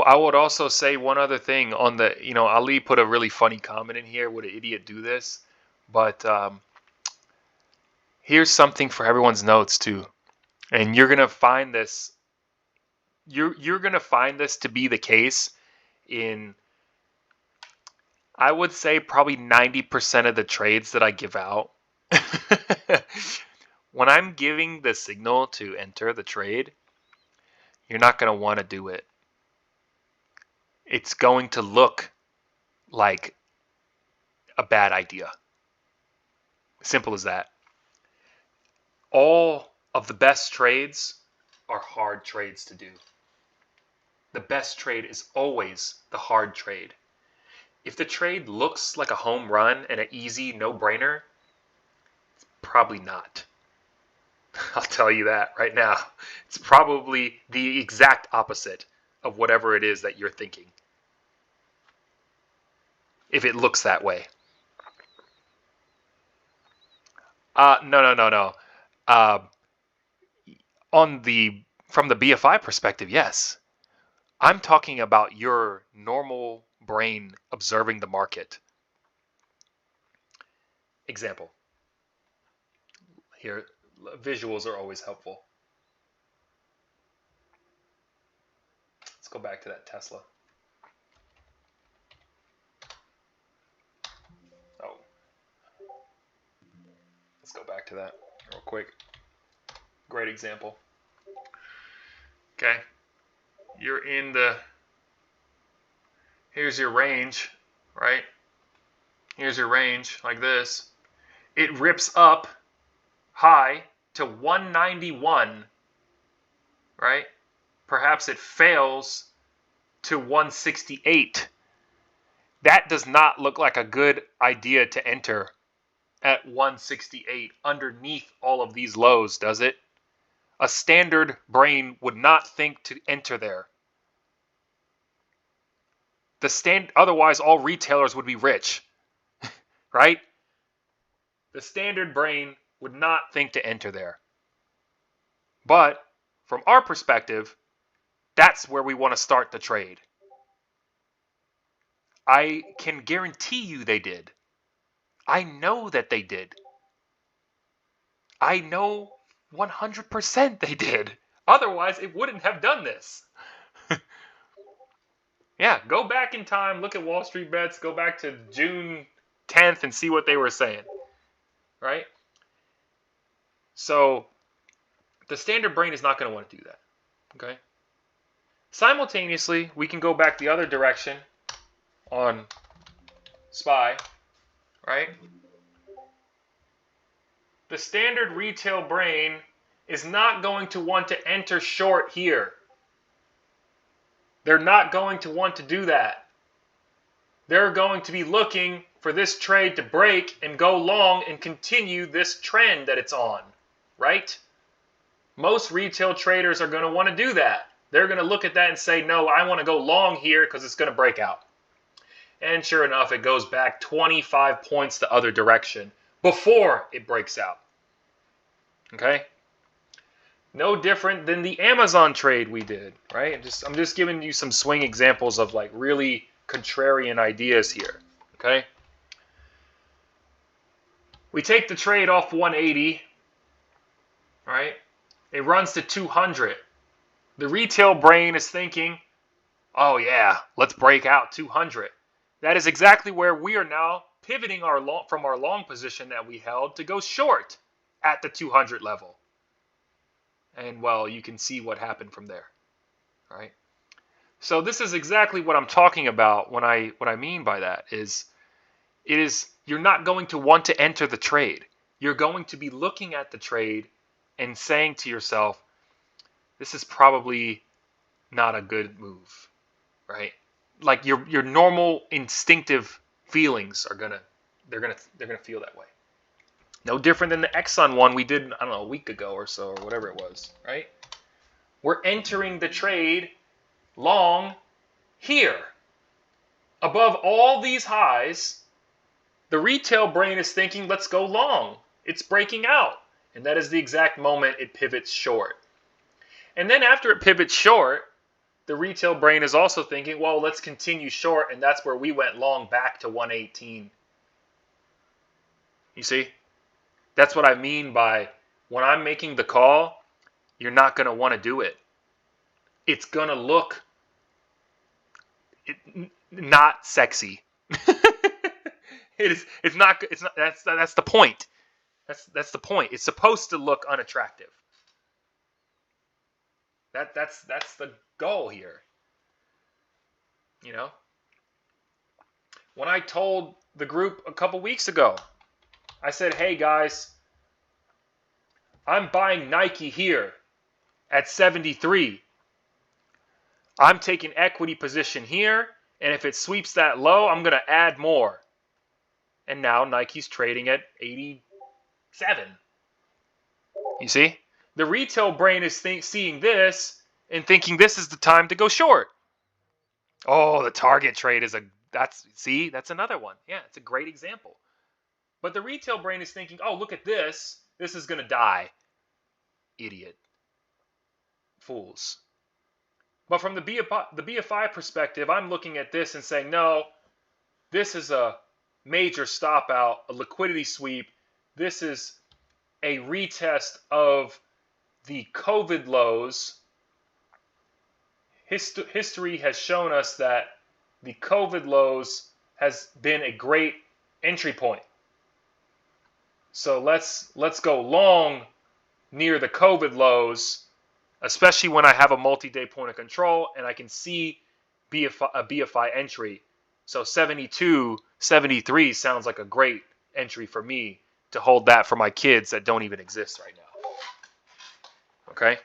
I would also say one other thing on Ali put a really funny comment in here. Would an idiot do this? But here's something for everyone's notes too. And you're gonna find this to be the case in, I would say, probably 90% of the trades that I give out. When I'm giving the signal to enter the trade, you're not going to want to do it. It's going to look like a bad idea. Simple as that. All of the best trades are hard trades to do. The best trade is always the hard trade. If the trade looks like a home run and an easy no-brainer, it's probably not. I'll tell you that right now. It's probably the exact opposite of whatever it is that you're thinking, if it looks that way. No, no, no, no. Uh, from the BFI perspective, yes. I'm talking about your normal brain observing the market. Example. Here, visuals are always helpful. Let's go back to that Tesla. Oh, let's go back to that real quick. Great example. Okay, you're in here's your range, right? Here's your range like this. It rips up high to 191, right? Perhaps it fails to 168. That does not look like a good idea to enter at 168 underneath all of these lows, does it? A standard brain would not think to enter there. Otherwise, all retailers would be rich, right? The standard brain would not think to enter there. But from our perspective, that's where we want to start the trade. I can guarantee you they did. I know that they did. I know 100% they did. Otherwise, it wouldn't have done this. Yeah, go back in time, look at Wall Street Bets, go back to June 10th and see what they were saying. Right? So, the standard brain is not going to want to do that. Okay? Simultaneously, we can go back the other direction on SPY, right? The standard retail brain is not going to want to enter short here. They're not going to want to do that. They're going to be looking for this trade to break and go long and continue this trend that it's on, right? Most retail traders are going to want to do that. They're going to look at that and say, no, I want to go long here because it's going to break out. And sure enough, it goes back 25 points the other direction before it breaks out. Okay? No different than the Amazon trade we did, right? I'm just giving you some swing examples of like really contrarian ideas here, okay? We take the trade off 180, right? It runs to 200. The retail brain is thinking, oh yeah, let's break out 200. That is exactly where we are now pivoting from our long position that we held to go short at the 200 level. And well, you can see what happened from there, right? So this is exactly what I'm talking about when what I mean by that is you're not going to want to enter the trade. You're going to be looking at the trade and saying to yourself, this is probably not a good move, right? Like your normal instinctive feelings are they're gonna feel that way. No different than the Exxon one we did, I don't know, a week ago or so, or whatever it was, right? We're entering the trade long here. Above all these highs, the retail brain is thinking, let's go long. It's breaking out. And that is the exact moment it pivots short. And then after it pivots short, the retail brain is also thinking, well, let's continue short, and that's where we went long back to 118. You see? That's what I mean by when I'm making the call, you're not going to want to do it. It's going to look not sexy. It's not that's the point. That's the point. It's supposed to look unattractive. That's the goal here. You know? When I told the group a couple weeks ago, I said, hey guys, I'm buying Nike here at 73. I'm taking equity position here, and if it sweeps that low, I'm going to add more. And now Nike's trading at 87. You see? The retail brain is seeing this and thinking this is the time to go short. Oh, the Target trade that's another one. Yeah, it's a great example. But the retail brain is thinking, oh, look at this. This is going to die. Idiot. Fools. But from the BFI perspective, I'm looking at this and saying, no, this is a major stop out, a liquidity sweep. This is a retest of the COVID lows. History has shown us that the COVID lows has been a great entry point. So let's go long near the COVID lows, especially when I have a multi-day point of control and I can see a BFI entry So 72, 73 sounds like a great entry for me to hold that for my kids that don't even exist right now. Okay?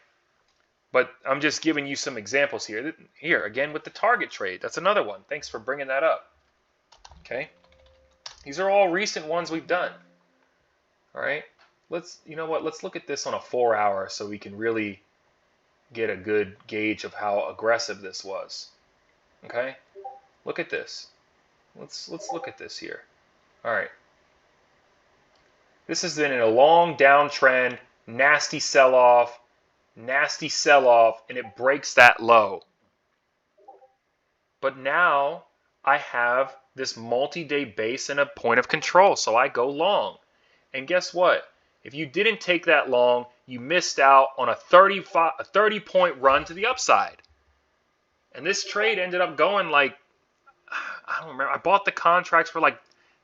But I'm just giving you some examples here. Here, again, with the target trade. That's another one. Thanks for bringing that up. Okay? These are all recent ones we've done. All right? You know what? Let's look at this on a 4-hour so we can really get a good gauge of how aggressive this was. Okay? Look at this. Let's look at this here. All right. This has been in a long downtrend, nasty sell-off, and it breaks that low. But now I have this multi-day base and a point of control, so I go long. And guess what? If you didn't take that long, you missed out on a 30-point run to the upside. And this trade ended up going like, I don't remember. I bought the contracts for like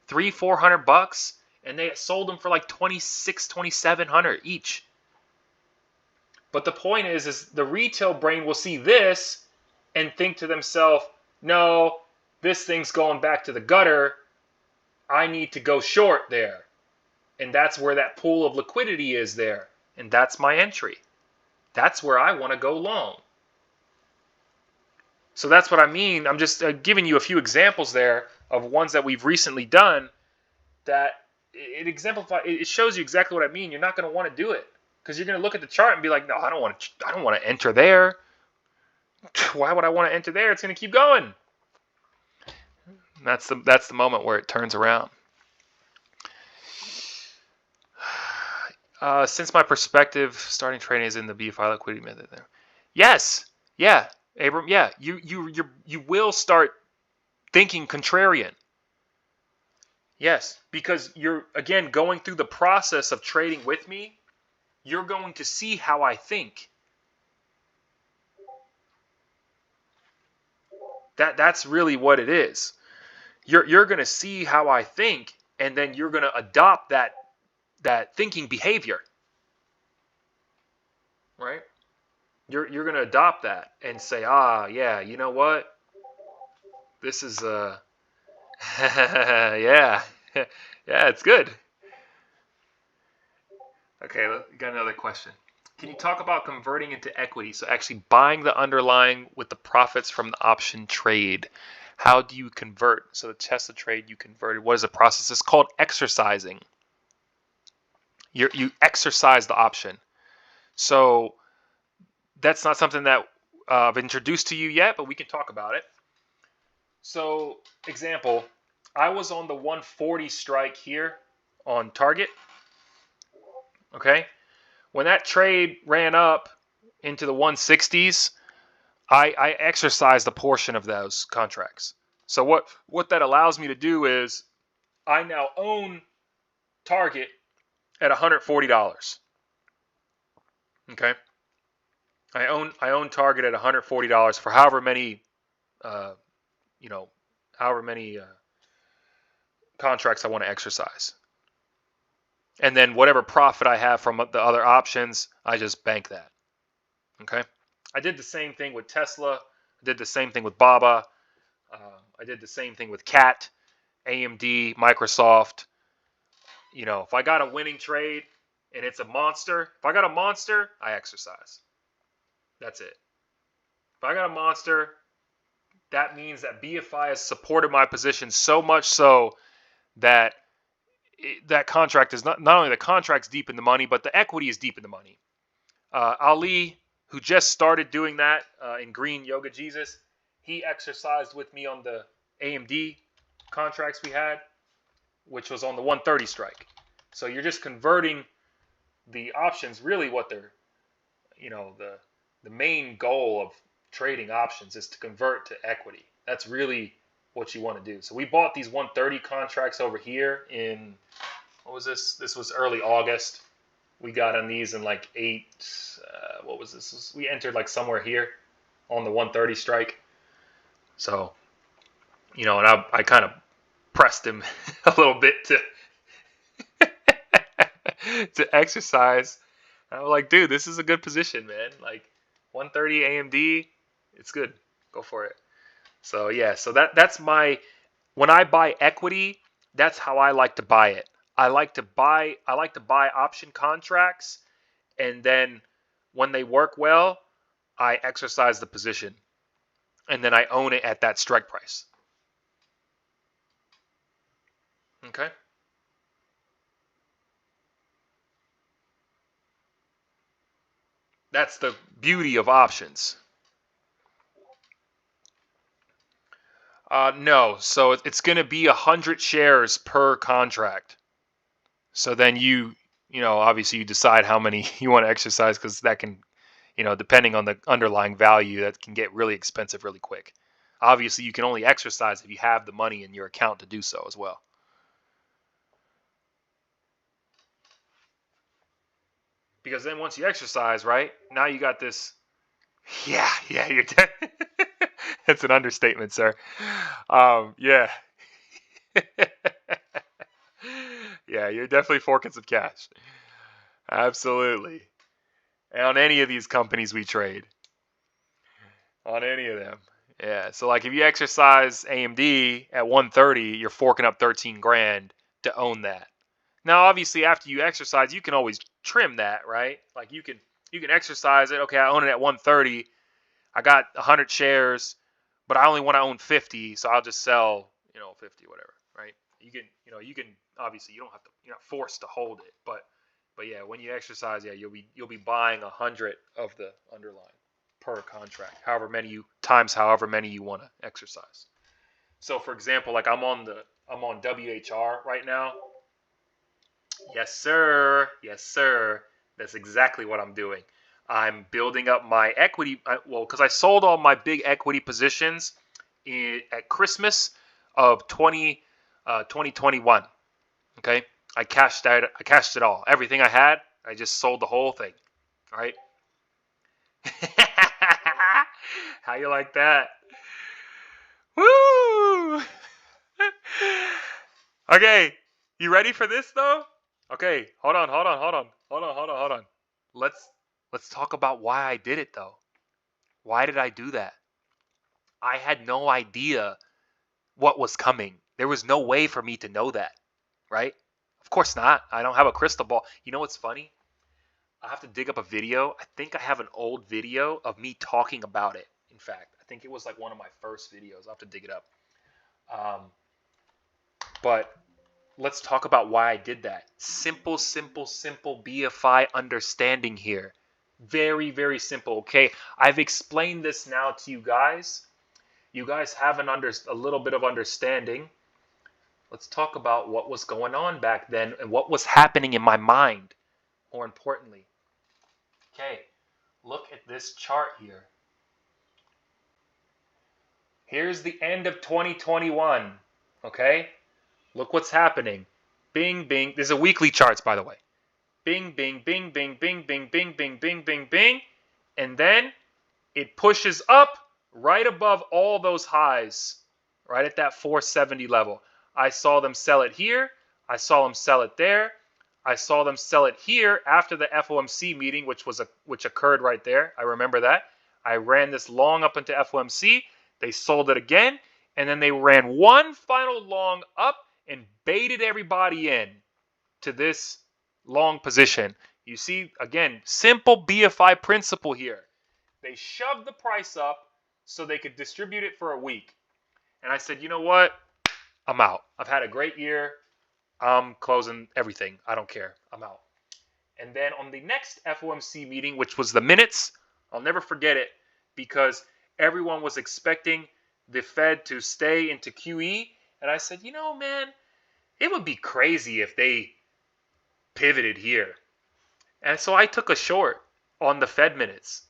$300-400, and they sold them for like $2,600-2,700 each. But the point is the retail brain will see this and think to themselves, no, this thing's going back to the gutter. I need to go short there. And that's where that pool of liquidity is there. And that's my entry. That's where I want to go long. So that's what I mean. I'm just giving you a few examples there of ones that we've recently done that it shows you exactly what I mean. You're not going to want to do it because you're going to look at the chart and be like, no, I don't want to enter there. Why would I want to enter there? It's going to keep going. That's the moment where it turns around. Since my perspective, starting trading is in the BFI liquidity method there. Yes. Yeah. Abram, yeah. You will start thinking contrarian. Yes, because you're, again, going through the process of trading with me, you're going to see how I think. That's really what it is. You're going to see how I think, and then you're going to adopt that thinking behavior. Right? You're going to adopt that and say, yeah, you know what? This is yeah. Yeah, it's good. Okay, got another question. Can you talk about converting into equity? So actually buying the underlying with the profits from the option trade. How do you convert? So the Tesla trade you converted. What is the process? It's called exercising. You exercise the option. So that's not something that I've introduced to you yet, but we can talk about it. So, example, I was on the 140 strike here on target. Okay? When that trade ran up into the 160s, I exercised a portion of those contracts. So what that allows me to do is I now own target at $140. Okay? I own target at $140 for however many contracts I want to exercise. And then whatever profit I have from the other options, I just bank that. Okay? I did the same thing with Tesla. I did the same thing with Baba. I did the same thing with CAT, AMD, Microsoft. If I got a winning trade and it's a monster, I exercise. That's it. If I got a monster, that means that BFI has supported my position so much so that that contract is not only the contract's deep in the money, but the equity is deep in the money. Ali, who just started doing that in Green Yoga Jesus, he exercised with me on the AMD contracts we had, which was on the 130 strike. So you're just converting the options. Really, what they're, the main goal of trading options is to convert to equity. That's really what you want to do. So we bought these 130 contracts over here in, what was this? This was early August. We got on these in like what was this? We entered like somewhere here on the 130 strike. So, and I kind of pressed him a little bit to exercise. And I was like, dude, this is a good position, man. Like 130 AMD, it's good. Go for it. So yeah, so that's my When I buy equity, that's how I like to buy it. I like to buy option contracts, and then when they work well, I exercise the position, and then I own it at that strike price. Okay? That's the beauty of options. No, so it's going to be 100 shares per contract. So then obviously you decide how many you want to exercise, because that can, depending on the underlying value, that can get really expensive really quick. Obviously, you can only exercise if you have the money in your account to do so as well. Because then once you exercise, right, now you got this. Yeah, you're That's an understatement, sir. Yeah. Yeah, you're definitely forking some cash. Absolutely. On any of these companies we trade. On any of them. Yeah. So like if you exercise AMD at 130, you're forking up 13 grand to own that. Now obviously after you exercise, you can always trim that, right? Like you can exercise it. Okay, I own it at 130. I got 100 shares, but I only want to own 50, so I'll just sell, 50, whatever, right? You can obviously, you don't have to, you're not forced to hold it, but yeah, when you exercise, yeah, you'll be buying 100 of the underlying per contract, however many you want to exercise. So for example, like I'm on WHR right now. Yes, sir. Yes, sir. That's exactly what I'm doing. I'm building up my equity. Because I sold all my big equity positions at Christmas of 2021. Okay, I cashed out. I cashed it all. Everything I had, I just sold the whole thing. All right. How you like that? Woo! Okay, you ready for this though? Okay, hold on. Let's talk about why I did it though. Why did I do that? I had no idea what was coming. There was no way for me to know that, right? Of course not. I don't have a crystal ball. You know what's funny? I have to dig up a video. I think I have an old video of me talking about it. In fact, I think it was like one of my first videos. I'll have to dig it up. But let's talk about why I did that. Simple BFI understanding here. Very, very simple. Okay, I've explained this now to you guys. You guys have a little bit of understanding. Let's talk about what was going on back then and what was happening in my mind, more importantly. Okay, look at this chart here. Here's the end of 2021. Okay, look what's happening. Bing, bing. This is a weekly charts, by the way. Bing, bing, bing, bing, bing, bing, bing, bing, bing, bing, bing. And then it pushes up right above all those highs, right at that 470 level. I saw them sell it here. I saw them sell it there. I saw them sell it here after the FOMC meeting, which occurred right there. I remember that. I ran this long up into FOMC. They sold it again, and then they ran one final long up and baited everybody in to this long position. You see, again, simple BFI principle here. They shoved the price up so they could distribute it for a week. And I said, you know what? I'm out. I've had a great year. I'm closing everything. I don't care. I'm out. And then on the next FOMC meeting, which was the minutes, I'll never forget it because everyone was expecting the Fed to stay into QE. And I said, man, it would be crazy if they pivoted here. And so I took a short on the Fed minutes.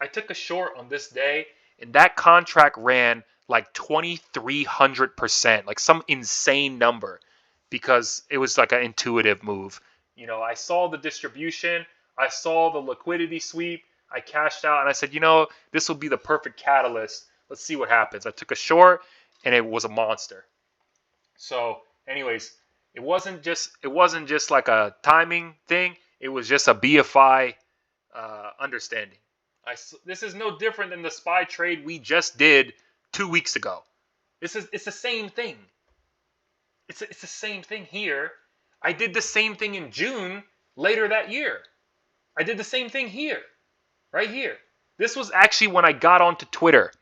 I took a short on this day, and that contract ran like 2,300%, like some insane number, because it was like an intuitive move. I saw the distribution, I saw the liquidity sweep, I cashed out, and I said, this will be the perfect catalyst. Let's see what happens. I took a short, and it was a monster. So, anyways, it wasn't just like a timing thing. It was just a BFI understanding. This is no different than the SPY trade we just did 2 weeks ago. It's the same thing. It's the same thing here. I did the same thing in June later that year. I did the same thing here, right here. This was actually when I got onto Twitter.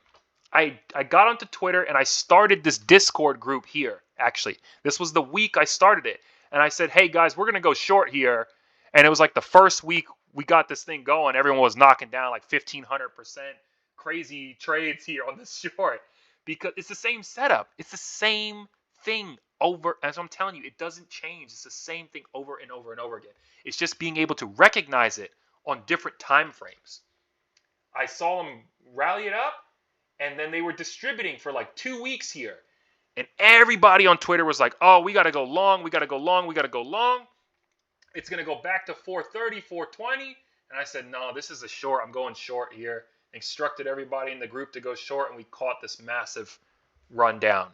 I got onto Twitter and I started this Discord group here, actually. This was the week I started it. And I said, hey guys, we're going to go short here. And it was like the first week we got this thing going. Everyone was knocking down like 1,500% crazy trades here on this short. Because it's the same setup. It's the same thing over. As I'm telling you, it doesn't change. It's the same thing over and over and over again. It's just being able to recognize it on different time frames. I saw them rally it up. And then they were distributing for like 2 weeks here. And everybody on Twitter was like, oh, we got to go long. We got to go long. We got to go long. It's going to go back to 430, 420. And I said, no, this is a short. I'm going short here. Instructed everybody in the group to go short. And we caught this massive run down.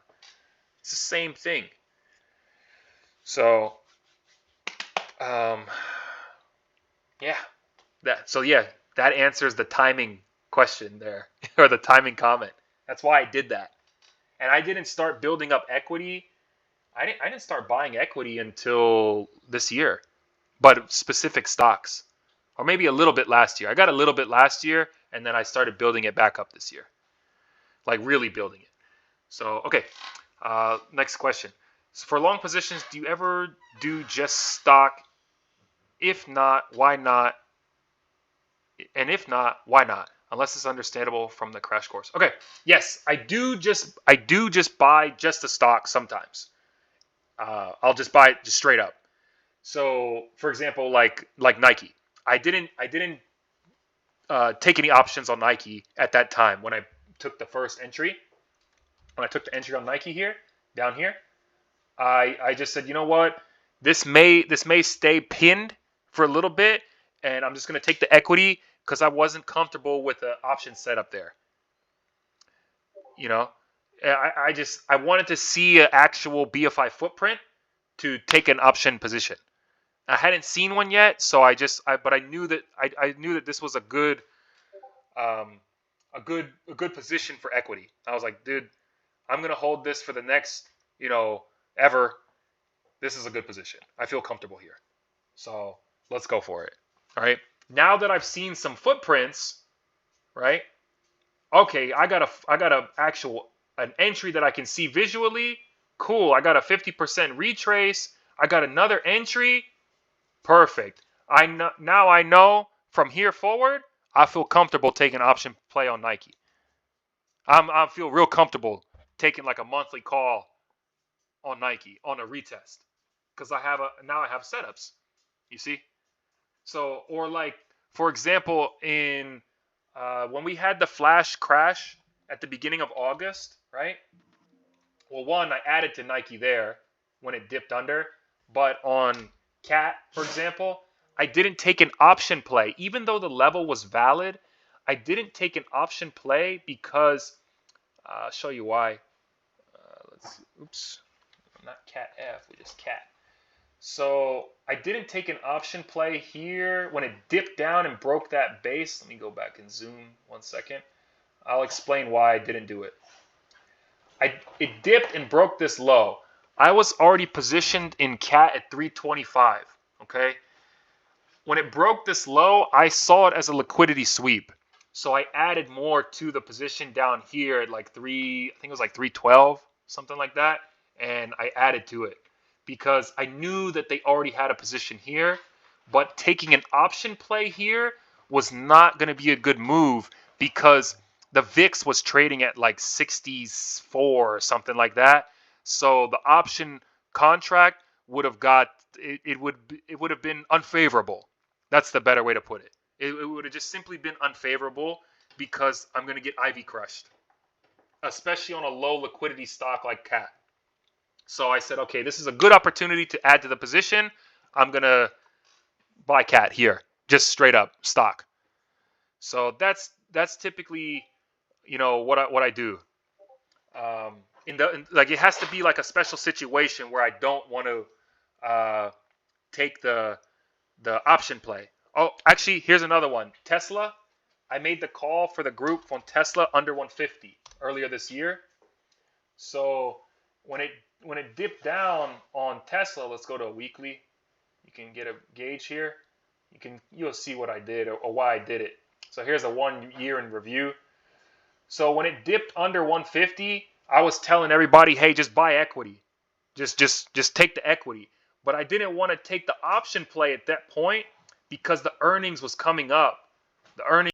It's the same thing. So, yeah. That answers the timing question there, or the timing comment. That's why I did that. And I didn't start building up equity. I didn't start buying equity until this year, but specific stocks, or maybe a little bit last year. I got a little bit last year, and then I started building it back up this year, like really building it. So, okay, next question. So for long positions, do you ever do just stock? If not, why not? And if not, why not? Unless it's understandable from the crash course. Okay, yes, I do just buy just the stock sometimes. I'll just buy it just straight up. So, for example, like Nike, I didn't take any options on Nike at that time when I took the first entry. When I took the entry on Nike here, down here, I just said, you know what, this may stay pinned for a little bit, and I'm just gonna take the equity, because I wasn't comfortable with the option setup there. You know, I wanted to see an actual BFI footprint to take an option position. I hadn't seen one yet, so but I knew that this was a good position for equity. I was like, dude, I'm gonna hold this for the next, ever. This is a good position. I feel comfortable here, so let's go for it. All right. Now that I've seen some footprints, right? Okay, I got an entry that I can see visually. Cool. I got a 50% retrace. I got another entry. Perfect. Now I know from here forward, I feel comfortable taking option play on Nike. I feel real comfortable taking like a monthly call on Nike on a retest, because I have setups. You see? So, or like, for example, in when we had the flash crash at the beginning of August, right? Well, one, I added to Nike there when it dipped under. But on CAT, for example, I didn't take an option play. Even though the level was valid, I didn't take an option play because, I'll show you why. Not CAT F, we just CAT. So I didn't take an option play here when it dipped down and broke that base. Let me go back and zoom 1 second. I'll explain why I didn't do it. It dipped and broke this low. I was already positioned in CAT at 325. Okay. When it broke this low, I saw it as a liquidity sweep. So I added more to the position down here at like I think it was like 312, something like that. And I added to it, because I knew that they already had a position here, but taking an option play here was not going to be a good move, because the VIX was trading at like 64 or something like that. So the option contract would have it would have been unfavorable. That's the better way to put it. It would have just simply been unfavorable, because I'm going to get IV crushed, especially on a low liquidity stock like CAT. So I said, okay, this is a good opportunity to add to the position. I'm going to buy CAT here, just straight up stock. So that's typically, what I do. It has to be like a special situation where I don't want to take the option play. Oh, actually, here's another one. Tesla. I made the call for the group on Tesla under 150 earlier this year. So when when it dipped down on Tesla, let's go to a weekly. You can get a gauge here. You'll see what I did or why I did it. So here's a 1 year in review. So when it dipped under 150, I was telling everybody, hey, just buy equity. Just take the equity. But I didn't want to take the option play at that point because the earnings was coming up. The earnings